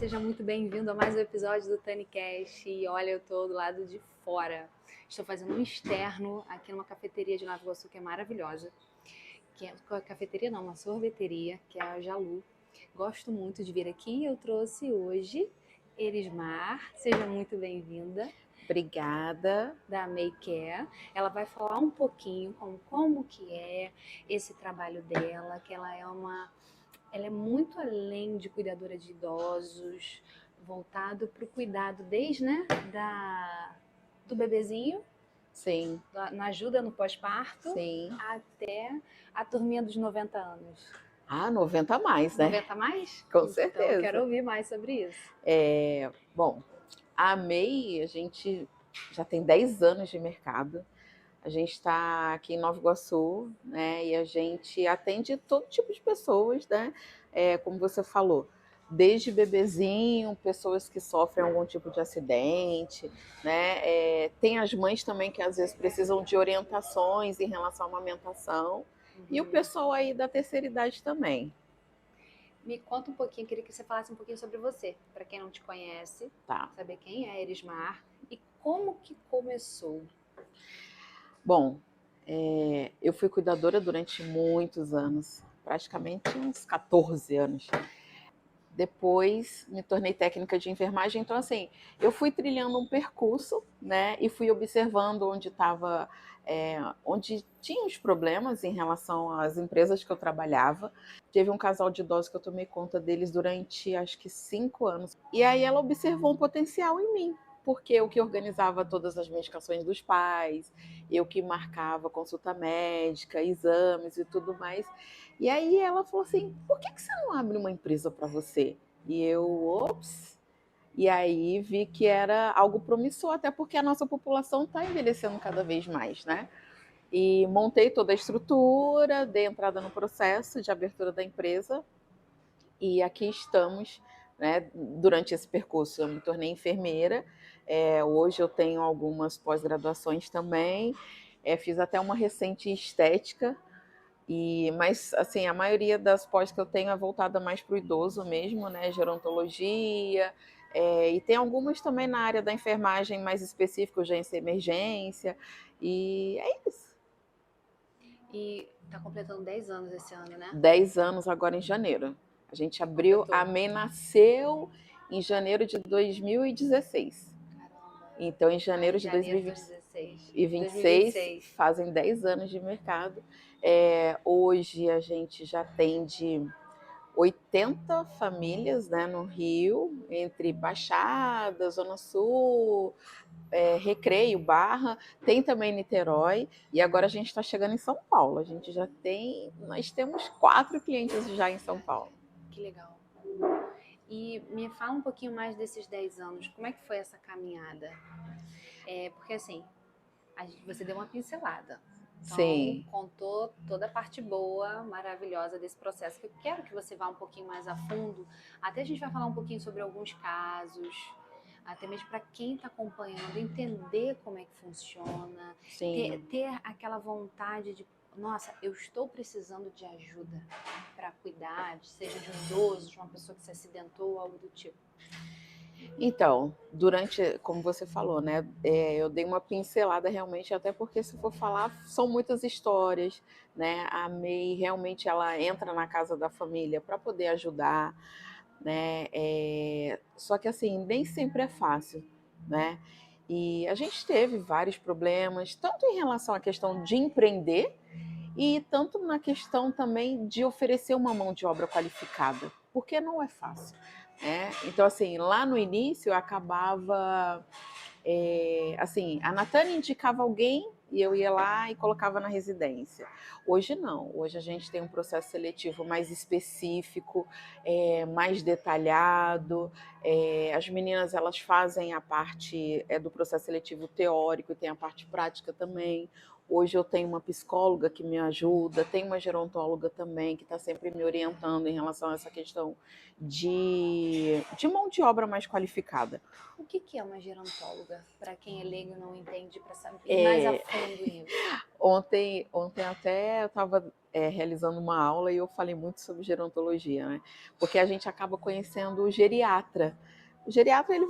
seja muito bem-vindo a mais um episódio do TaniCast. E olha, eu tô do lado de fora. Estou fazendo um externo aqui numa cafeteria de Nova Iguaçu que é maravilhosa. Que é cafeteria não, uma sorveteria, que é a Jalu. Gosto muito de vir aqui e eu trouxe hoje Erismar. Seja muito bem-vinda. Obrigada. Da Maycare. Ela vai falar um pouquinho como que é esse trabalho dela, que ela é muito além de cuidadora de idosos, voltado para o cuidado desde, né, do bebezinho, Sim, na ajuda no pós-parto, sim. até a turminha dos 90 anos. 90 a mais, né? 90 a mais? Com Então eu quero certeza. ouvir mais sobre isso. Bom, a MEI, a gente já tem 10 anos de mercado. A gente está aqui em Nova Iguaçu, né? E a gente atende todo tipo de pessoas, né? Como você falou, desde bebezinho, pessoas que sofrem algum tipo de acidente, né? Tem as mães também que às vezes precisam de orientações em relação à amamentação. E o pessoal aí da terceira idade também. Me conta um pouquinho, queria que você falasse um pouquinho sobre você, para quem não te conhece, Tá. saber quem é Erismar e como que começou. Bom, eu fui cuidadora durante muitos anos, praticamente uns 14 anos. Depois me tornei técnica de enfermagem, então assim, eu fui trilhando um percurso, né, e fui observando onde estava, onde tinha os problemas em relação às empresas que eu trabalhava. Teve um casal de idosos que eu tomei conta deles durante acho que 5 anos. E aí ela observou um potencial em mim, porque eu que organizava todas as medicações dos pais, eu que marcava consulta médica, exames e tudo mais. E aí ela falou assim: por que você não abre uma empresa para você? E eu, ops. E aí vi que era algo promissor, até porque a nossa população está envelhecendo cada vez mais, né? E montei toda a estrutura, dei entrada no processo de abertura da empresa e aqui estamos, né? Durante esse percurso eu me tornei enfermeira, hoje eu tenho algumas pós-graduações também, fiz até uma recente em estética, mas assim, a maioria das pós que eu tenho é voltada mais para o idoso mesmo, né? Gerontologia, e tem algumas também na área da enfermagem mais específica, urgência e emergência, e é isso. E tá completando 10 anos esse ano, né? 10 anos agora em janeiro. A gente abriu, Completou. a MEI nasceu em janeiro de 2016. Caramba. Então, em janeiro Aí, de janeiro de 2026 2026. fazem 10 anos de mercado. Hoje a gente já atende 80 famílias, né, no Rio, entre Baixada, Zona Sul, Recreio, Barra, tem também Niterói, e agora a gente está chegando em São Paulo. Nós temos 4 clientes já em São Paulo. Que legal. E me fala um pouquinho mais desses 10 anos, como é que foi essa caminhada? Porque assim, você deu uma pincelada. Então, Sim. contou toda a parte boa, maravilhosa desse processo, que eu quero que você vá um pouquinho mais a fundo. Até a gente vai falar um pouquinho sobre alguns casos, até mesmo para quem está acompanhando, entender como é que funciona, ter aquela vontade de, nossa, eu estou precisando de ajuda para cuidar, seja de um idoso, de uma pessoa que se acidentou, algo do tipo. Então, como você falou, né, eu dei uma pincelada realmente, até porque se for falar, são muitas histórias, né, a MEI realmente ela entra na casa da família para poder ajudar, né, só que assim, nem sempre é fácil, né, e a gente teve vários problemas, tanto em relação à questão de empreender, e tanto na questão também de oferecer uma mão de obra qualificada, porque não é fácil, né? Então, assim, lá no início eu acabava, assim, a Natânia indicava alguém e eu ia lá e colocava na residência. Hoje não, hoje a gente tem um processo seletivo mais específico, mais detalhado, as meninas elas fazem a parte do processo seletivo teórico e tem a parte prática também. Hoje eu tenho uma psicóloga que me ajuda, tenho uma gerontóloga também que está sempre me orientando em relação a essa questão de mão de obra mais qualificada. O que é uma gerontóloga? Para quem é leigo e não entende, para saber mais a É, fundo nisso. ontem até eu estava realizando uma aula e eu falei muito sobre gerontologia, né? Porque a gente acaba conhecendo o geriatra. O geriatra ele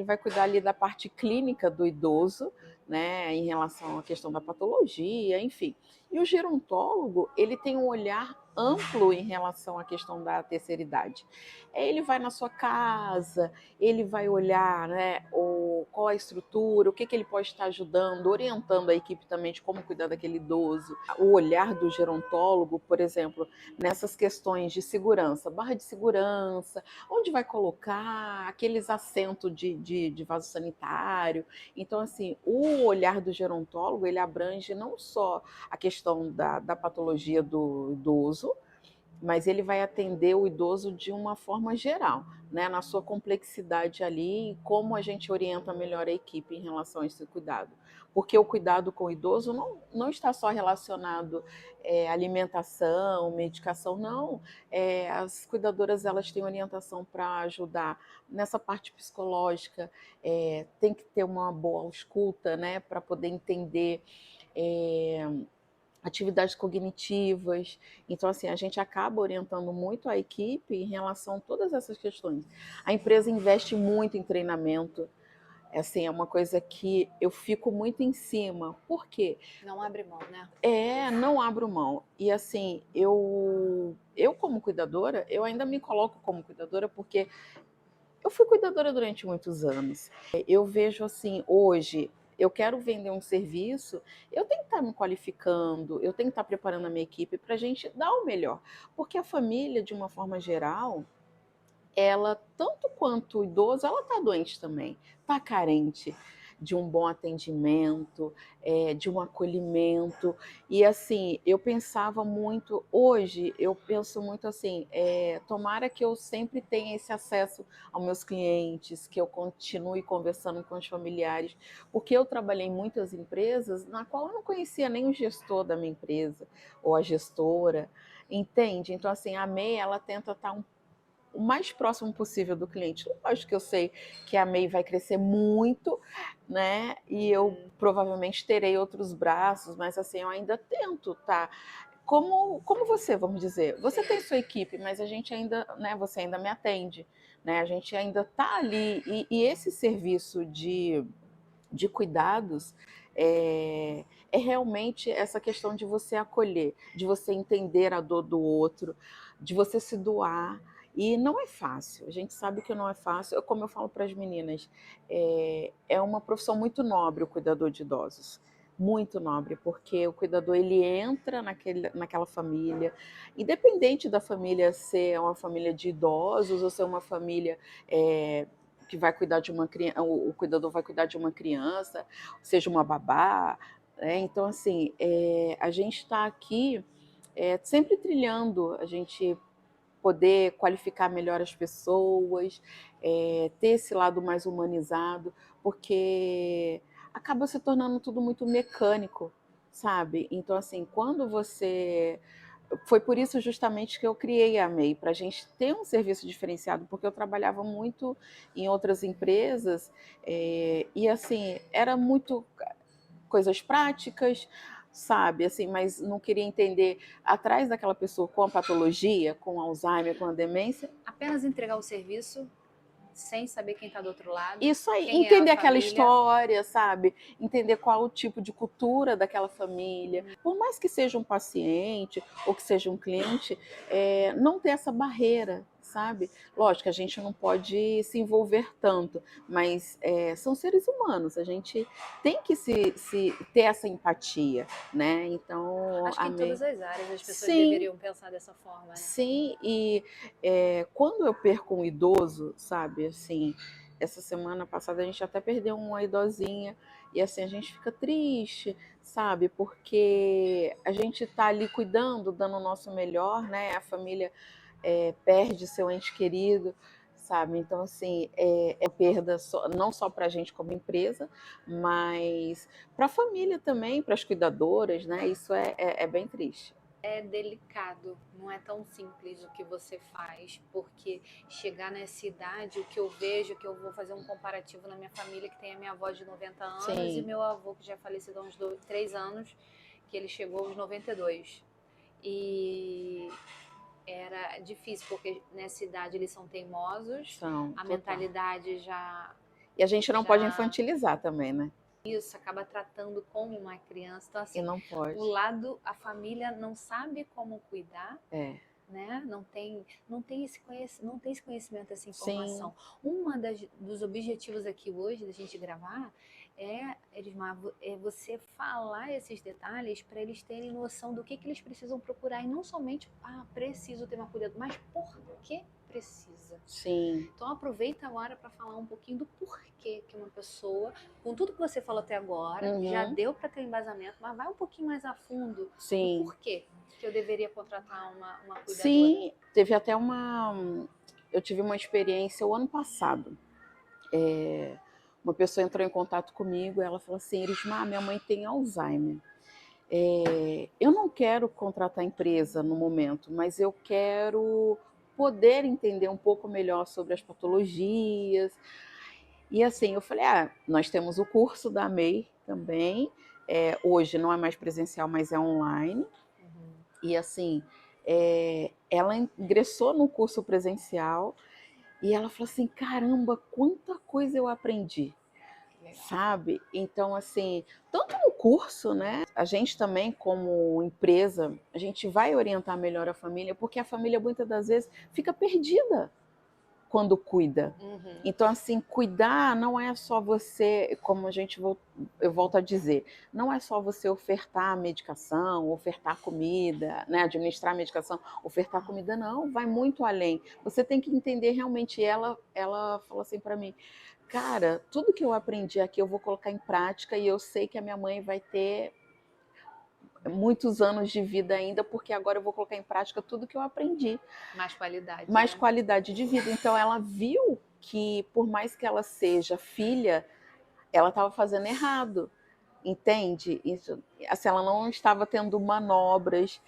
vai cuidar ali da parte clínica do idoso, né? Em relação à questão da patologia, enfim. E o gerontólogo, ele tem um olhar amplo em relação à questão da terceira idade. Ele vai na sua casa, ele vai olhar, né, qual a estrutura, o que ele pode estar ajudando, orientando a equipe também de como cuidar daquele idoso. O olhar do gerontólogo, por exemplo, nessas questões de segurança, barra de segurança, onde vai colocar aqueles assentos de vaso sanitário. Então, assim, o olhar do gerontólogo, ele abrange não só a questão da patologia do idoso, mas ele vai atender o idoso de uma forma geral, né, na sua complexidade ali, e como a gente orienta melhor a equipe em relação a esse cuidado. Porque o cuidado com o idoso não está só relacionado à alimentação, medicação, não. As cuidadoras, elas têm orientação para ajudar nessa parte psicológica, tem que ter uma boa escuta, né, para poder entender atividades cognitivas. Então, assim, a gente acaba orientando muito a equipe em relação a todas essas questões. A empresa investe muito em treinamento. Assim, é uma coisa que eu fico muito em cima. Por quê? Não abre mão, né? Não abro mão. E assim, eu como cuidadora, eu ainda me coloco como cuidadora porque eu fui cuidadora durante muitos anos. Eu vejo assim, hoje, eu quero vender um serviço, eu tenho que estar me qualificando, eu tenho que estar preparando a minha equipe para a gente dar o melhor. Porque a família, de uma forma geral, ela, tanto quanto o idoso, ela está doente também, está carente de um bom atendimento, de um acolhimento. E assim, eu pensava muito, hoje eu penso muito assim, tomara que eu sempre tenha esse acesso aos meus clientes, que eu continue conversando com os familiares, porque eu trabalhei em muitas empresas na qual eu não conhecia nem o gestor da minha empresa, ou a gestora, entende? Então assim, a MEI, ela tenta estar o mais próximo possível do cliente. Lógico que eu sei que a MEI vai crescer muito, né? E eu provavelmente terei outros braços, mas assim, eu ainda tento, tá? Como você, vamos dizer, você tem sua equipe, mas a gente ainda, né? Você ainda me atende, né? A gente ainda tá ali e esse serviço de cuidados é realmente essa questão de você acolher, de você entender a dor do outro, de você se doar. E não é fácil, a gente sabe que não é fácil. Como eu falo para as meninas, é uma profissão muito nobre o cuidador de idosos. Muito nobre, porque o cuidador, ele entra naquela família, independente da família ser uma família de idosos ou ser uma família que vai cuidar de uma criança, o cuidador vai cuidar de uma criança, seja uma babá, né? Então, assim, a gente está aqui sempre trilhando, a gente poder qualificar melhor as pessoas, ter esse lado mais humanizado, porque acaba se tornando tudo muito mecânico, sabe? Então, assim, quando você. Foi por isso justamente que eu criei a MEI, para a gente ter um serviço diferenciado, porque eu trabalhava muito em outras empresas e, assim, era muito coisas práticas, sabe? Assim, mas não queria entender atrás daquela pessoa com a patologia, com Alzheimer, com a demência. Apenas entregar o serviço sem saber quem está do outro lado, Isso aí, quem é a entender aquela família. história, sabe? Entender qual o tipo de cultura daquela família. Por mais que seja um paciente ou que seja um cliente, não ter essa barreira, sabe? Lógico que a gente não pode se envolver tanto, mas são seres humanos, a gente tem que ter essa empatia, né? Então, Acho que em todas as áreas as pessoas Sim, deveriam pensar dessa forma, né? sim, e quando eu perco um idoso, sabe, assim, essa semana passada a gente até perdeu uma idosinha, e assim, a gente fica triste, sabe, porque a gente tá ali cuidando, dando o nosso melhor, né, a família perde seu ente querido, sabe? Então, assim, é perda não só para a gente como empresa, mas para a família também, para as cuidadoras, né? Isso é bem triste. É delicado, não é tão simples o que você faz, porque chegar nessa idade, o que eu vejo, que eu vou fazer um comparativo na minha família, que tem a minha avó de 90 anos e Sim, meu avô, que já é falecido há uns 3 anos, que ele chegou aos 92. E era difícil, porque nessa idade eles são teimosos, são, a total. mentalidade já, E a gente não pode já infantilizar também, né? isso, acaba tratando como uma criança. Então, E assim, não pode. o lado, a família não sabe como cuidar, É, né? Não tem esse conhecimento, essa sim, informação. Dos objetivos aqui hoje da gente gravar é, Elismar, é você falar esses detalhes para eles terem noção do que eles precisam procurar e não somente, preciso ter uma cuidado, mas por que precisa. sim. Então aproveita agora para falar um pouquinho do porquê que uma pessoa, com tudo que você falou até agora, já Uhum, deu para ter um embasamento, mas vai um pouquinho mais a fundo do sim. porquê que eu deveria contratar uma cuidadora. Sim, teve até eu tive uma experiência o ano passado. Uma pessoa entrou em contato comigo e ela falou assim: Erismar, minha mãe tem Alzheimer. Eu não quero contratar empresa no momento, mas eu quero poder entender um pouco melhor sobre as patologias. E assim, eu falei: nós temos o curso da MEI também. Hoje não é mais presencial, mas é online. Uhum. E assim, ela ingressou no curso presencial e ela falou assim: caramba, quanta coisa eu aprendi, Legal. sabe? Então, assim, tanto no curso, né? A gente também, como empresa, a gente vai orientar melhor a família, porque a família muitas das vezes fica perdida quando cuida. Uhum. Então, assim, cuidar não é só você, como eu volto a dizer, não é só você ofertar medicação, ofertar comida, né, administrar medicação, ofertar comida, não, vai muito além. Você tem que entender realmente. Ela falou assim para mim: cara, tudo que eu aprendi aqui eu vou colocar em prática e eu sei que a minha mãe vai ter muitos anos de vida ainda, porque agora eu vou colocar em prática tudo que eu aprendi. Mais qualidade, Mais né? qualidade de vida. Então ela viu que, por mais que ela seja filha, ela estava fazendo errado. Entende? Isso, assim, ela não estava tendo manobras,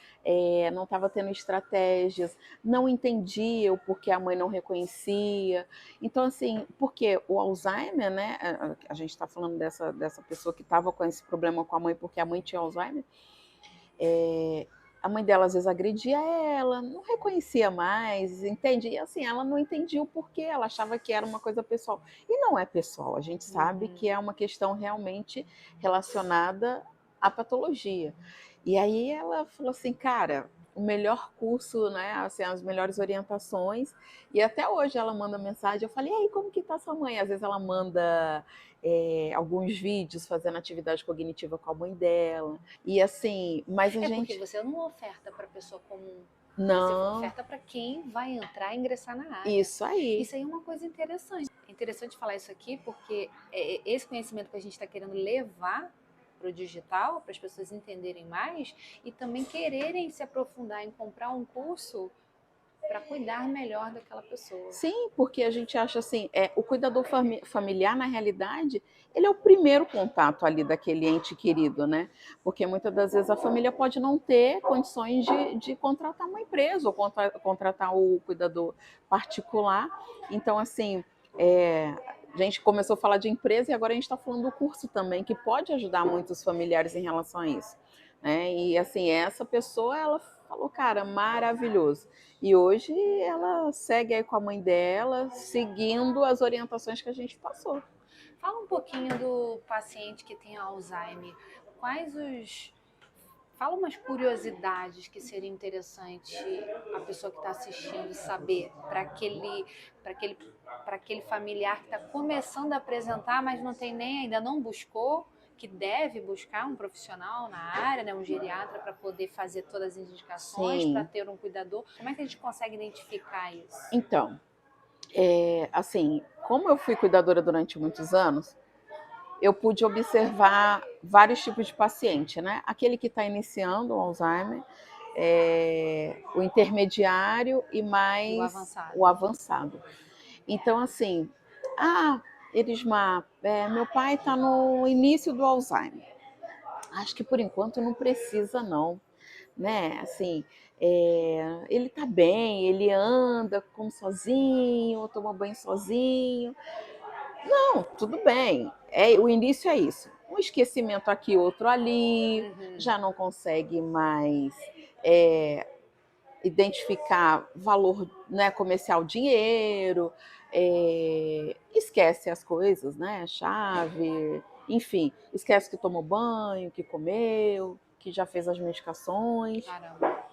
não estava tendo estratégias, não entendia o porquê a mãe não reconhecia. Então, assim, porque o Alzheimer, né? A gente está falando dessa pessoa que estava com esse problema com a mãe porque a mãe tinha Alzheimer. A mãe dela às vezes agredia ela, não reconhecia mais, entende? E assim, ela não entendia o porquê, ela achava que era uma coisa pessoal. E não é pessoal, a gente sabe que é uma questão realmente relacionada à patologia. E aí ela falou assim, cara, o melhor curso, né, assim, as melhores orientações, e até hoje ela manda mensagem, eu falei, e aí, como que tá sua mãe? Às vezes ela manda alguns vídeos fazendo atividade cognitiva com a mãe dela, e assim, mas a Porque gente... você não oferta para pessoa comum. Você Não, oferta para quem vai entrar e ingressar na área. isso aí. Isso aí é uma coisa interessante. É interessante falar isso aqui porque esse conhecimento que a gente está querendo levar para o digital, para as pessoas entenderem mais e também quererem se aprofundar em comprar um curso para cuidar melhor daquela pessoa. Sim, porque a gente acha assim, o cuidador familiar, na realidade, ele é o primeiro contato ali daquele ente querido, né? Porque muitas das vezes a família pode não ter condições de contratar uma empresa ou contratar o cuidador particular. Então, assim, a gente começou a falar de empresa e agora a gente está falando do curso também, que pode ajudar muitos familiares em relação a isso. Né? E assim, essa pessoa, ela falou, cara, maravilhoso. E hoje ela segue aí com a mãe dela, seguindo as orientações que a gente passou. Fala um pouquinho do paciente que tem Alzheimer. Quais os Fala umas curiosidades que seria interessante a pessoa que está assistindo saber para aquele familiar que está começando a apresentar, mas não tem nem ainda não buscou, que deve buscar um profissional na área, né, um geriatra para poder fazer todas as indicações, para Sim. ter um cuidador. Como é que a gente consegue identificar isso? Então, assim, como eu fui cuidadora durante muitos anos, eu pude observar vários tipos de paciente, né? Aquele que está iniciando o Alzheimer, o intermediário e mais O avançado. o avançado. Então, assim, ah, Erismar, meu pai está no início do Alzheimer. Acho que por enquanto não precisa, não, né? Assim, ele tá bem, ele anda como sozinho, toma banho sozinho. Não, tudo bem. O início é isso. Um esquecimento aqui, outro ali, já não consegue mais identificar valor, né, comercial, dinheiro, esquece as coisas, né, chave, enfim, esquece que tomou banho, que comeu, que já fez as medicações. Caramba.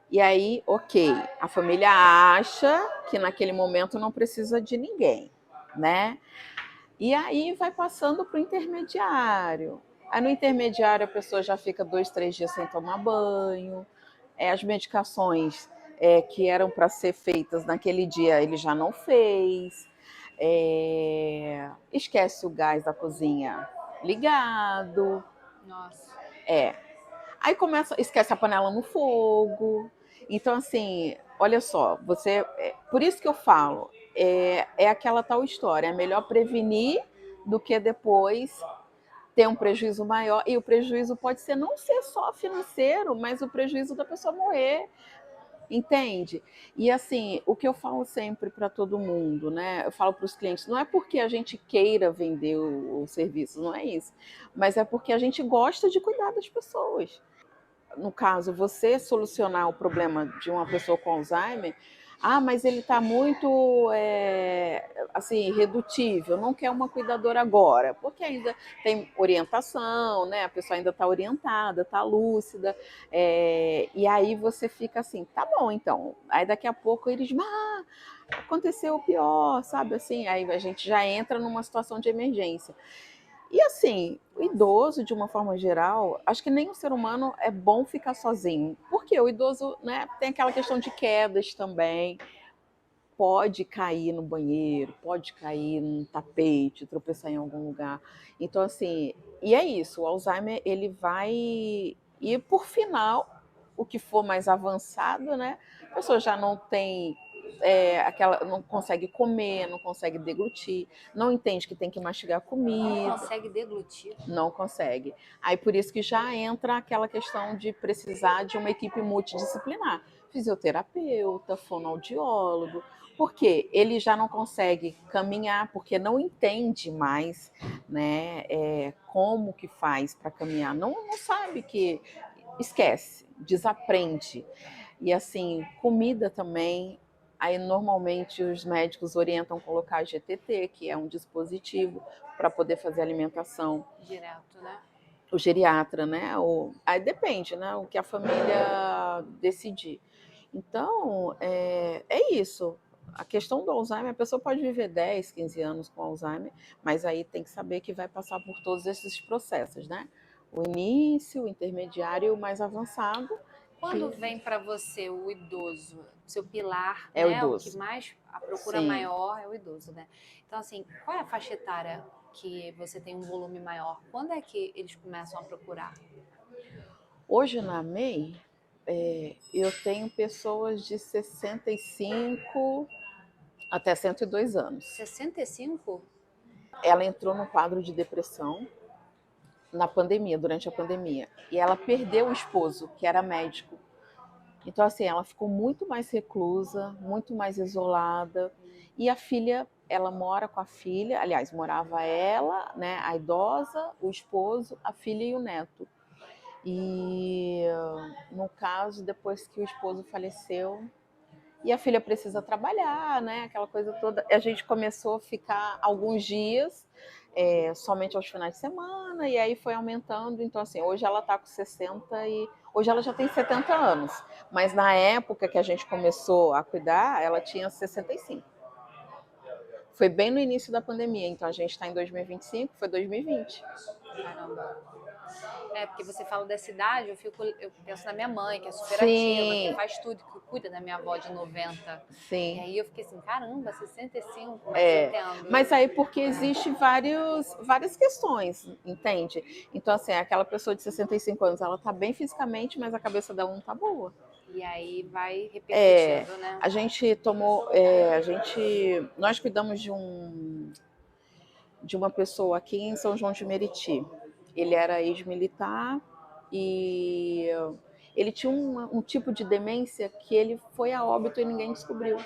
E aí, ok, a família acha que naquele momento não precisa de ninguém, né? E aí vai passando para o intermediário. Aí no intermediário a pessoa já fica 2, 3 dias sem tomar banho, as medicações que eram para ser feitas naquele dia ele já não fez, esquece o gás da cozinha ligado, Nossa. aí esquece a panela no fogo. Então, assim, olha só, por isso que eu falo, é aquela tal história, é melhor prevenir do que depois ter um prejuízo maior, e o prejuízo pode ser não ser só financeiro, mas o prejuízo da pessoa morrer, entende? E assim, o que eu falo sempre para todo mundo, né? Eu falo para os clientes, não é porque a gente queira vender o serviço, não é isso, mas é porque a gente gosta de cuidar das pessoas. No caso, você solucionar o problema de uma pessoa com Alzheimer, mas ele está muito assim, redutível, não quer uma cuidadora agora, porque ainda tem orientação, né? A pessoa ainda está orientada, está lúcida, e aí você fica assim, tá bom, então. Aí daqui a pouco eles, aconteceu o pior, sabe assim? Aí a gente já entra numa situação de emergência. E assim, o idoso, de uma forma geral, acho que nem o ser humano é bom ficar sozinho. Porque o idoso, né, tem aquela questão de quedas também. Pode cair no banheiro, pode cair num tapete, tropeçar em algum lugar. Então, assim, e é isso, o Alzheimer, ele vai. E por final, o que for mais avançado, né? A pessoa já não tem não consegue comer, não consegue deglutir, não entende que tem que mastigar comida. Não consegue deglutir. Não consegue. Aí por isso que já entra aquela questão de precisar de uma equipe multidisciplinar. Fisioterapeuta, fonoaudiólogo, porque ele já não consegue caminhar, porque não entende mais, né, como que faz para caminhar. Não sabe que esquece, desaprende. E assim, comida também. Aí normalmente os médicos orientam colocar GTT, que é um dispositivo para poder fazer alimentação. Direto, né? O geriatra, né? Aí depende, né? O que a família decidir. Então, é isso. A questão do Alzheimer, a pessoa pode viver 10, 15 anos com Alzheimer, mas aí tem que saber que vai passar por todos esses processos, né? O início, o intermediário e o mais avançado. Quando vem para você o idoso, seu pilar, É o né? O que idoso. mais, a procura Sim. maior é o idoso, né? Então, assim, qual é a faixa etária que você tem um volume maior? Quando é que eles começam a procurar? Hoje na MEI, eu tenho pessoas de 65 até 102 anos. 65? Ela entrou num quadro de depressão na pandemia, durante a pandemia. E ela perdeu o esposo, que era médico. Então, assim, ela ficou muito mais reclusa, muito mais isolada. E a filha, ela mora com a filha, aliás, morava ela, né, a idosa, o esposo, a filha e o neto. E no caso, depois que o esposo faleceu, e a filha precisa trabalhar, né? Aquela coisa toda. A gente começou a ficar alguns dias, somente aos finais de semana, e aí foi aumentando. Então, assim, hoje ela está com 60 e. Hoje ela já tem 70 anos. Mas na época que a gente começou a cuidar, ela tinha 65. Foi bem no início da pandemia, então a gente está em 2025, foi 2020. Caramba. Porque você fala dessa idade, eu penso na minha mãe, que é super ativa, Sim, que faz tudo, que cuida da minha avó de 90. sim. E aí eu fiquei assim, caramba, 65, mas eu entendo. Mas aí porque existe várias questões, entende? Então, assim, aquela pessoa de 65 anos, ela tá bem fisicamente, mas a cabeça dela não tá boa. E aí vai É, repercutindo, né? a gente tomou, nós cuidamos de uma pessoa aqui em São João de Meriti. Ele era ex-militar e ele tinha um tipo de demência que ele foi a óbito e ninguém descobriu.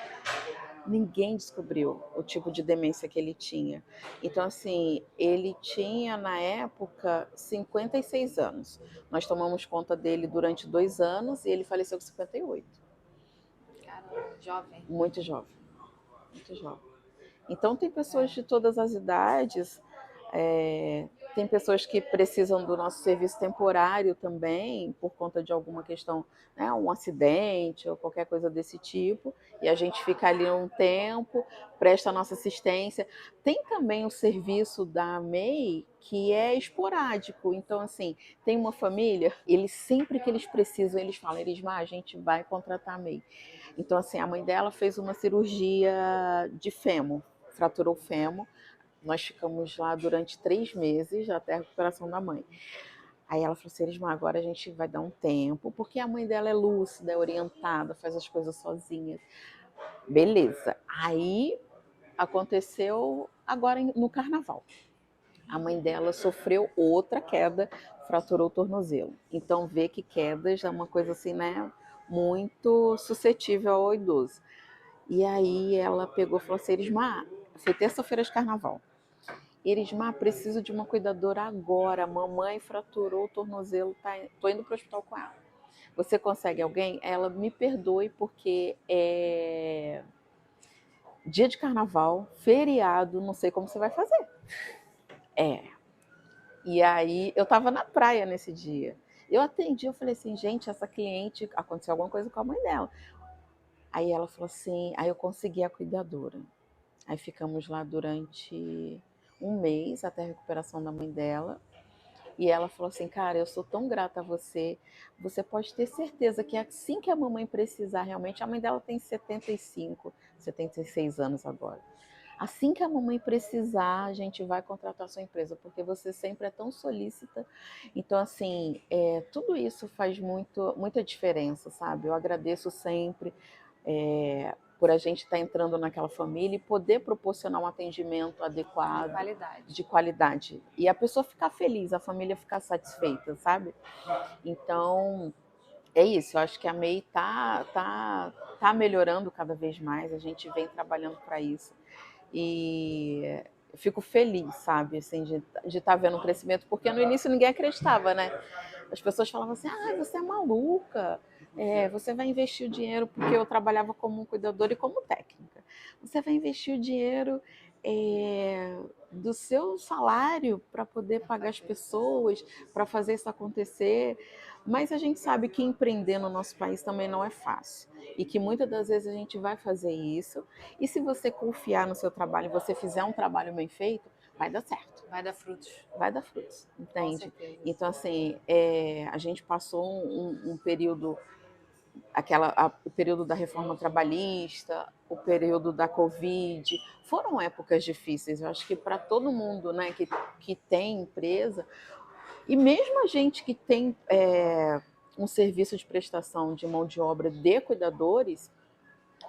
Ninguém descobriu o tipo de demência que ele tinha. Então, assim, ele tinha, na época, 56 anos. Nós tomamos conta dele durante 2 anos e ele faleceu com 58. Caramba, jovem. Muito jovem, muito jovem. Então, tem pessoas É. de todas as idades, tem pessoas que precisam do nosso serviço temporário também, por conta de alguma questão, né, um acidente ou qualquer coisa desse tipo, e a gente fica ali um tempo, presta a nossa assistência. Tem também o serviço da MEI, que é esporádico, então, assim, tem uma família, eles sempre que eles precisam, eles falam, Erisma, a gente vai contratar a MEI. Então, assim, a mãe dela fez uma cirurgia de fêmur, fraturou o fêmur. Nós ficamos lá durante 3 meses até a recuperação da mãe. Aí ela falou assim, Erisma, agora a gente vai dar um tempo, porque a mãe dela é lúcida, é orientada, faz as coisas sozinha. Beleza. Aí aconteceu agora no carnaval. A mãe dela sofreu outra queda, fraturou o tornozelo. Então vê que quedas é uma coisa assim, né, muito suscetível ao idoso. E aí ela pegou e falou assim, Erisma, foi terça-feira de carnaval. Erisma, preciso de uma cuidadora agora. Mamãe fraturou o tornozelo, tô indo para o hospital com ela. Você consegue alguém? Ela me perdoe porque é dia de carnaval, feriado, não sei como você vai fazer. E aí eu tava na praia nesse dia. Eu atendi, eu falei assim, gente, essa cliente, aconteceu alguma coisa com a mãe dela. Aí ela falou assim, aí eu consegui a cuidadora. Aí ficamos lá durante um mês até a recuperação da mãe dela. E ela falou assim, cara, eu sou tão grata a você. Você pode ter certeza que assim que a mamãe precisar realmente, a mãe dela tem 75, 76 anos agora. Assim que a mamãe precisar, a gente vai contratar a sua empresa, porque você sempre é tão solícita. Então, assim, tudo isso faz muita diferença, sabe? Eu agradeço sempre por a gente estar entrando naquela família e poder proporcionar um atendimento adequado, de qualidade. E a pessoa ficar feliz, a família ficar satisfeita, sabe? Então, é isso. Eu acho que a MEI tá melhorando cada vez mais. A gente vem trabalhando para isso. E eu fico feliz, sabe, assim, de estar vendo um crescimento, porque no início ninguém acreditava, né? As pessoas falavam assim, você é maluca, você vai investir o dinheiro, porque eu trabalhava como cuidadora e como técnica, você vai investir o dinheiro do seu salário para poder pagar as pessoas, para fazer isso acontecer. Mas a gente sabe que empreender no nosso país também não é fácil. E que muitas das vezes a gente vai fazer isso. E se você confiar no seu trabalho e você fizer um trabalho bem feito, vai dar certo. Vai dar frutos. Vai dar frutos, entende? Com certeza. Então, assim, a gente passou um período, o período da reforma trabalhista, o período da Covid, foram épocas difíceis. Eu acho que para todo mundo, né, que tem empresa, e mesmo a gente que tem um serviço de prestação de mão de obra de cuidadores,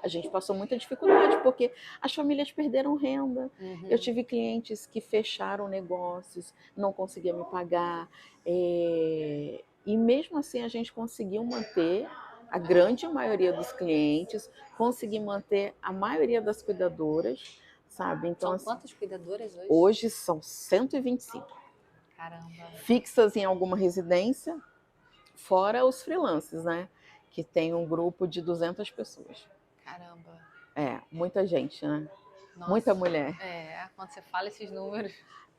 a gente passou muita dificuldade, porque as famílias perderam renda. Uhum. Eu tive clientes que fecharam negócios, não conseguiam me pagar. E mesmo assim a gente conseguiu manter a grande maioria dos clientes, consegui manter a maioria das cuidadoras, sabe? Então, são quantas cuidadoras hoje? Hoje são 125. Caramba. Fixas em alguma residência, fora os freelancers, né? Que tem um grupo de 200 pessoas. Caramba. Muita gente, né? Nossa. Muita mulher. Quando você fala esses números.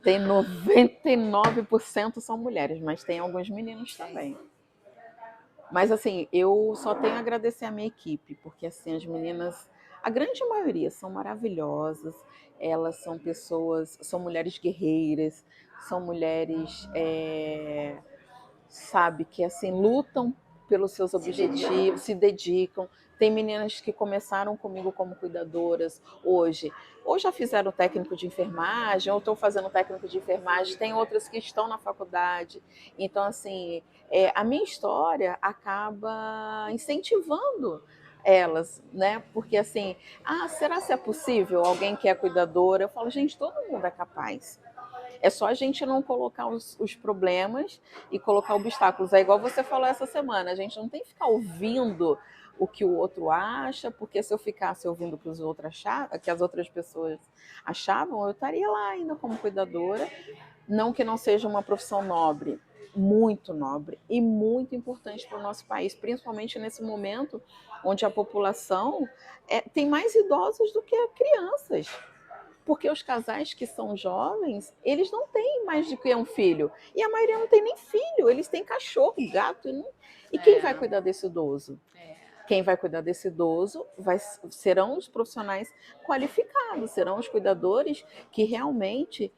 Tem 99% são mulheres, mas tem alguns meninos também. Mas assim, eu só tenho a agradecer a minha equipe, porque assim, as meninas, a grande maioria são maravilhosas, elas são pessoas, são mulheres guerreiras, são mulheres, sabe, que assim, lutam pelos seus objetivos, se dedicam. Tem meninas que começaram comigo como cuidadoras hoje, ou já fizeram técnico de enfermagem, ou estão fazendo técnico de enfermagem, tem outras que estão na faculdade. Então, assim, a minha história acaba incentivando elas, né? Porque assim, será que é possível alguém que é cuidadora? Eu falo, gente, todo mundo é capaz. É só a gente não colocar os problemas e colocar obstáculos. É igual você falou essa semana, a gente não tem que ficar ouvindo o que o outro acha, porque se eu ficasse ouvindo o que os outros achavam, que as outras pessoas achavam, eu estaria lá ainda como cuidadora. Não que não seja uma profissão nobre, muito nobre e muito importante para o nosso país, principalmente nesse momento onde a população tem mais idosos do que crianças. Porque os casais que são jovens, eles não têm mais de que um filho. E a maioria não tem nem filho, eles têm cachorro, gato. E quem vai cuidar desse idoso? Quem vai cuidar desse idoso serão os profissionais qualificados, serão os cuidadores que realmente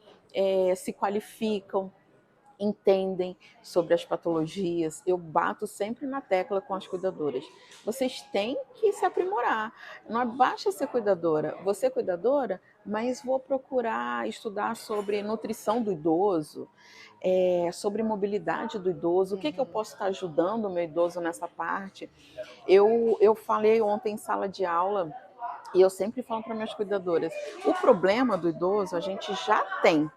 se qualificam, entendem sobre as patologias. Eu bato sempre na tecla com as cuidadoras. Vocês têm que se aprimorar. Não basta ser cuidadora. Você é cuidadora, mas vou procurar estudar sobre nutrição do idoso, sobre mobilidade do idoso. O que eu posso estar ajudando o meu idoso nessa parte? Eu falei ontem em sala de aula, e eu sempre falo para minhas cuidadoras, o problema do idoso a gente já tem.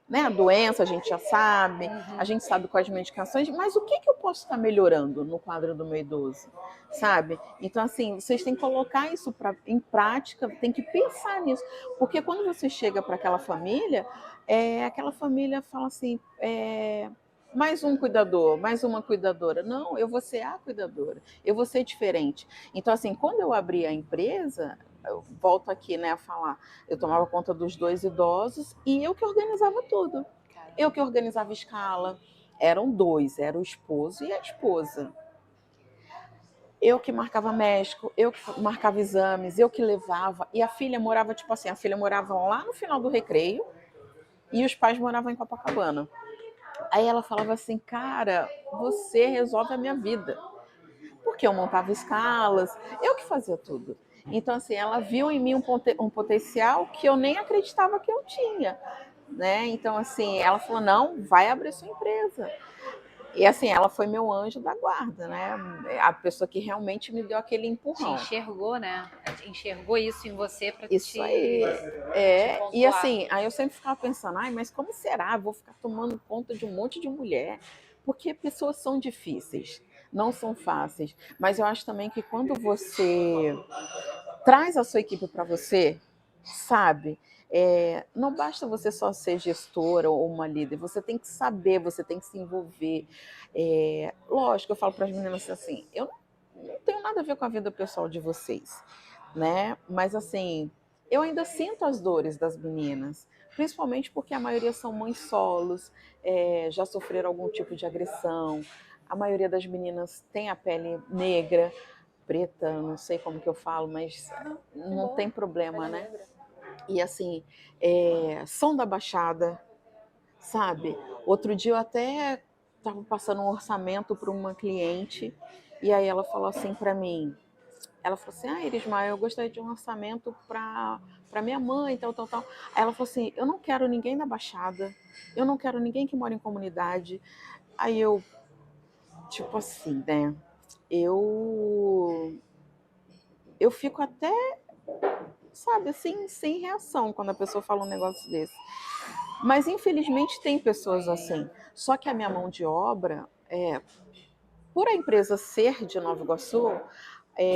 Né? A doença a gente já sabe, a gente sabe quais medicações, mas o que eu posso estar melhorando no quadro do meu idoso, sabe? Então, assim, vocês têm que colocar isso em prática, tem que pensar nisso, porque quando você chega para aquela família fala assim, mais um cuidador, mais uma cuidadora. Não, eu vou ser a cuidadora, eu vou ser diferente. Então, assim, quando eu abri a empresa, eu volto aqui, né, a falar, eu tomava conta dos 2 idosos e eu que organizava tudo. Eu que organizava a escala. Eram 2, era o esposo e a esposa. Eu que marcava médico, eu que marcava exames, eu que levava. E a filha morava, tipo assim, a filha morava lá no final do Recreio e os pais moravam em Copacabana. Aí ela falava assim, cara, você resolve a minha vida. Porque eu montava escalas, eu que fazia tudo. Então, assim, ela viu em mim um potencial que eu nem acreditava que eu tinha, né? Então, assim, ela falou, não, vai abrir sua empresa. E, assim, ela foi meu anjo da guarda, né? A pessoa que realmente me deu aquele empurrão. Te enxergou, né? Enxergou isso em você para te Isso aí. E assim, aí eu sempre ficava pensando, mas como será? Vou ficar tomando conta de um monte de mulher? Porque pessoas são difíceis, não são fáceis. Mas eu acho também que quando você traz a sua equipe para você, sabe? Não basta você só ser gestora ou uma líder, você tem que saber, você tem que se envolver. Lógico, eu falo para as meninas assim, eu não tenho nada a ver com a vida pessoal de vocês, né? Mas assim, eu ainda sinto as dores das meninas, principalmente porque a maioria são mães solos, já sofreram algum tipo de agressão, a maioria das meninas tem a pele negra, preta, não sei como que eu falo, mas não tem problema, né? E assim, são da Baixada, sabe? Outro dia eu até estava passando um orçamento para uma cliente e aí ela falou assim para mim, ela falou assim, Irisma, eu gostaria de um orçamento para minha mãe, tal, tal, tal. Aí ela falou assim, eu não quero ninguém da Baixada, eu não quero ninguém que mora em comunidade. Aí eu, tipo assim, né? Eu fico até, sabe, assim, sem reação quando a pessoa fala um negócio desse. Mas infelizmente tem pessoas assim. Só que a minha mão de obra, por a empresa ser de Nova Iguaçu,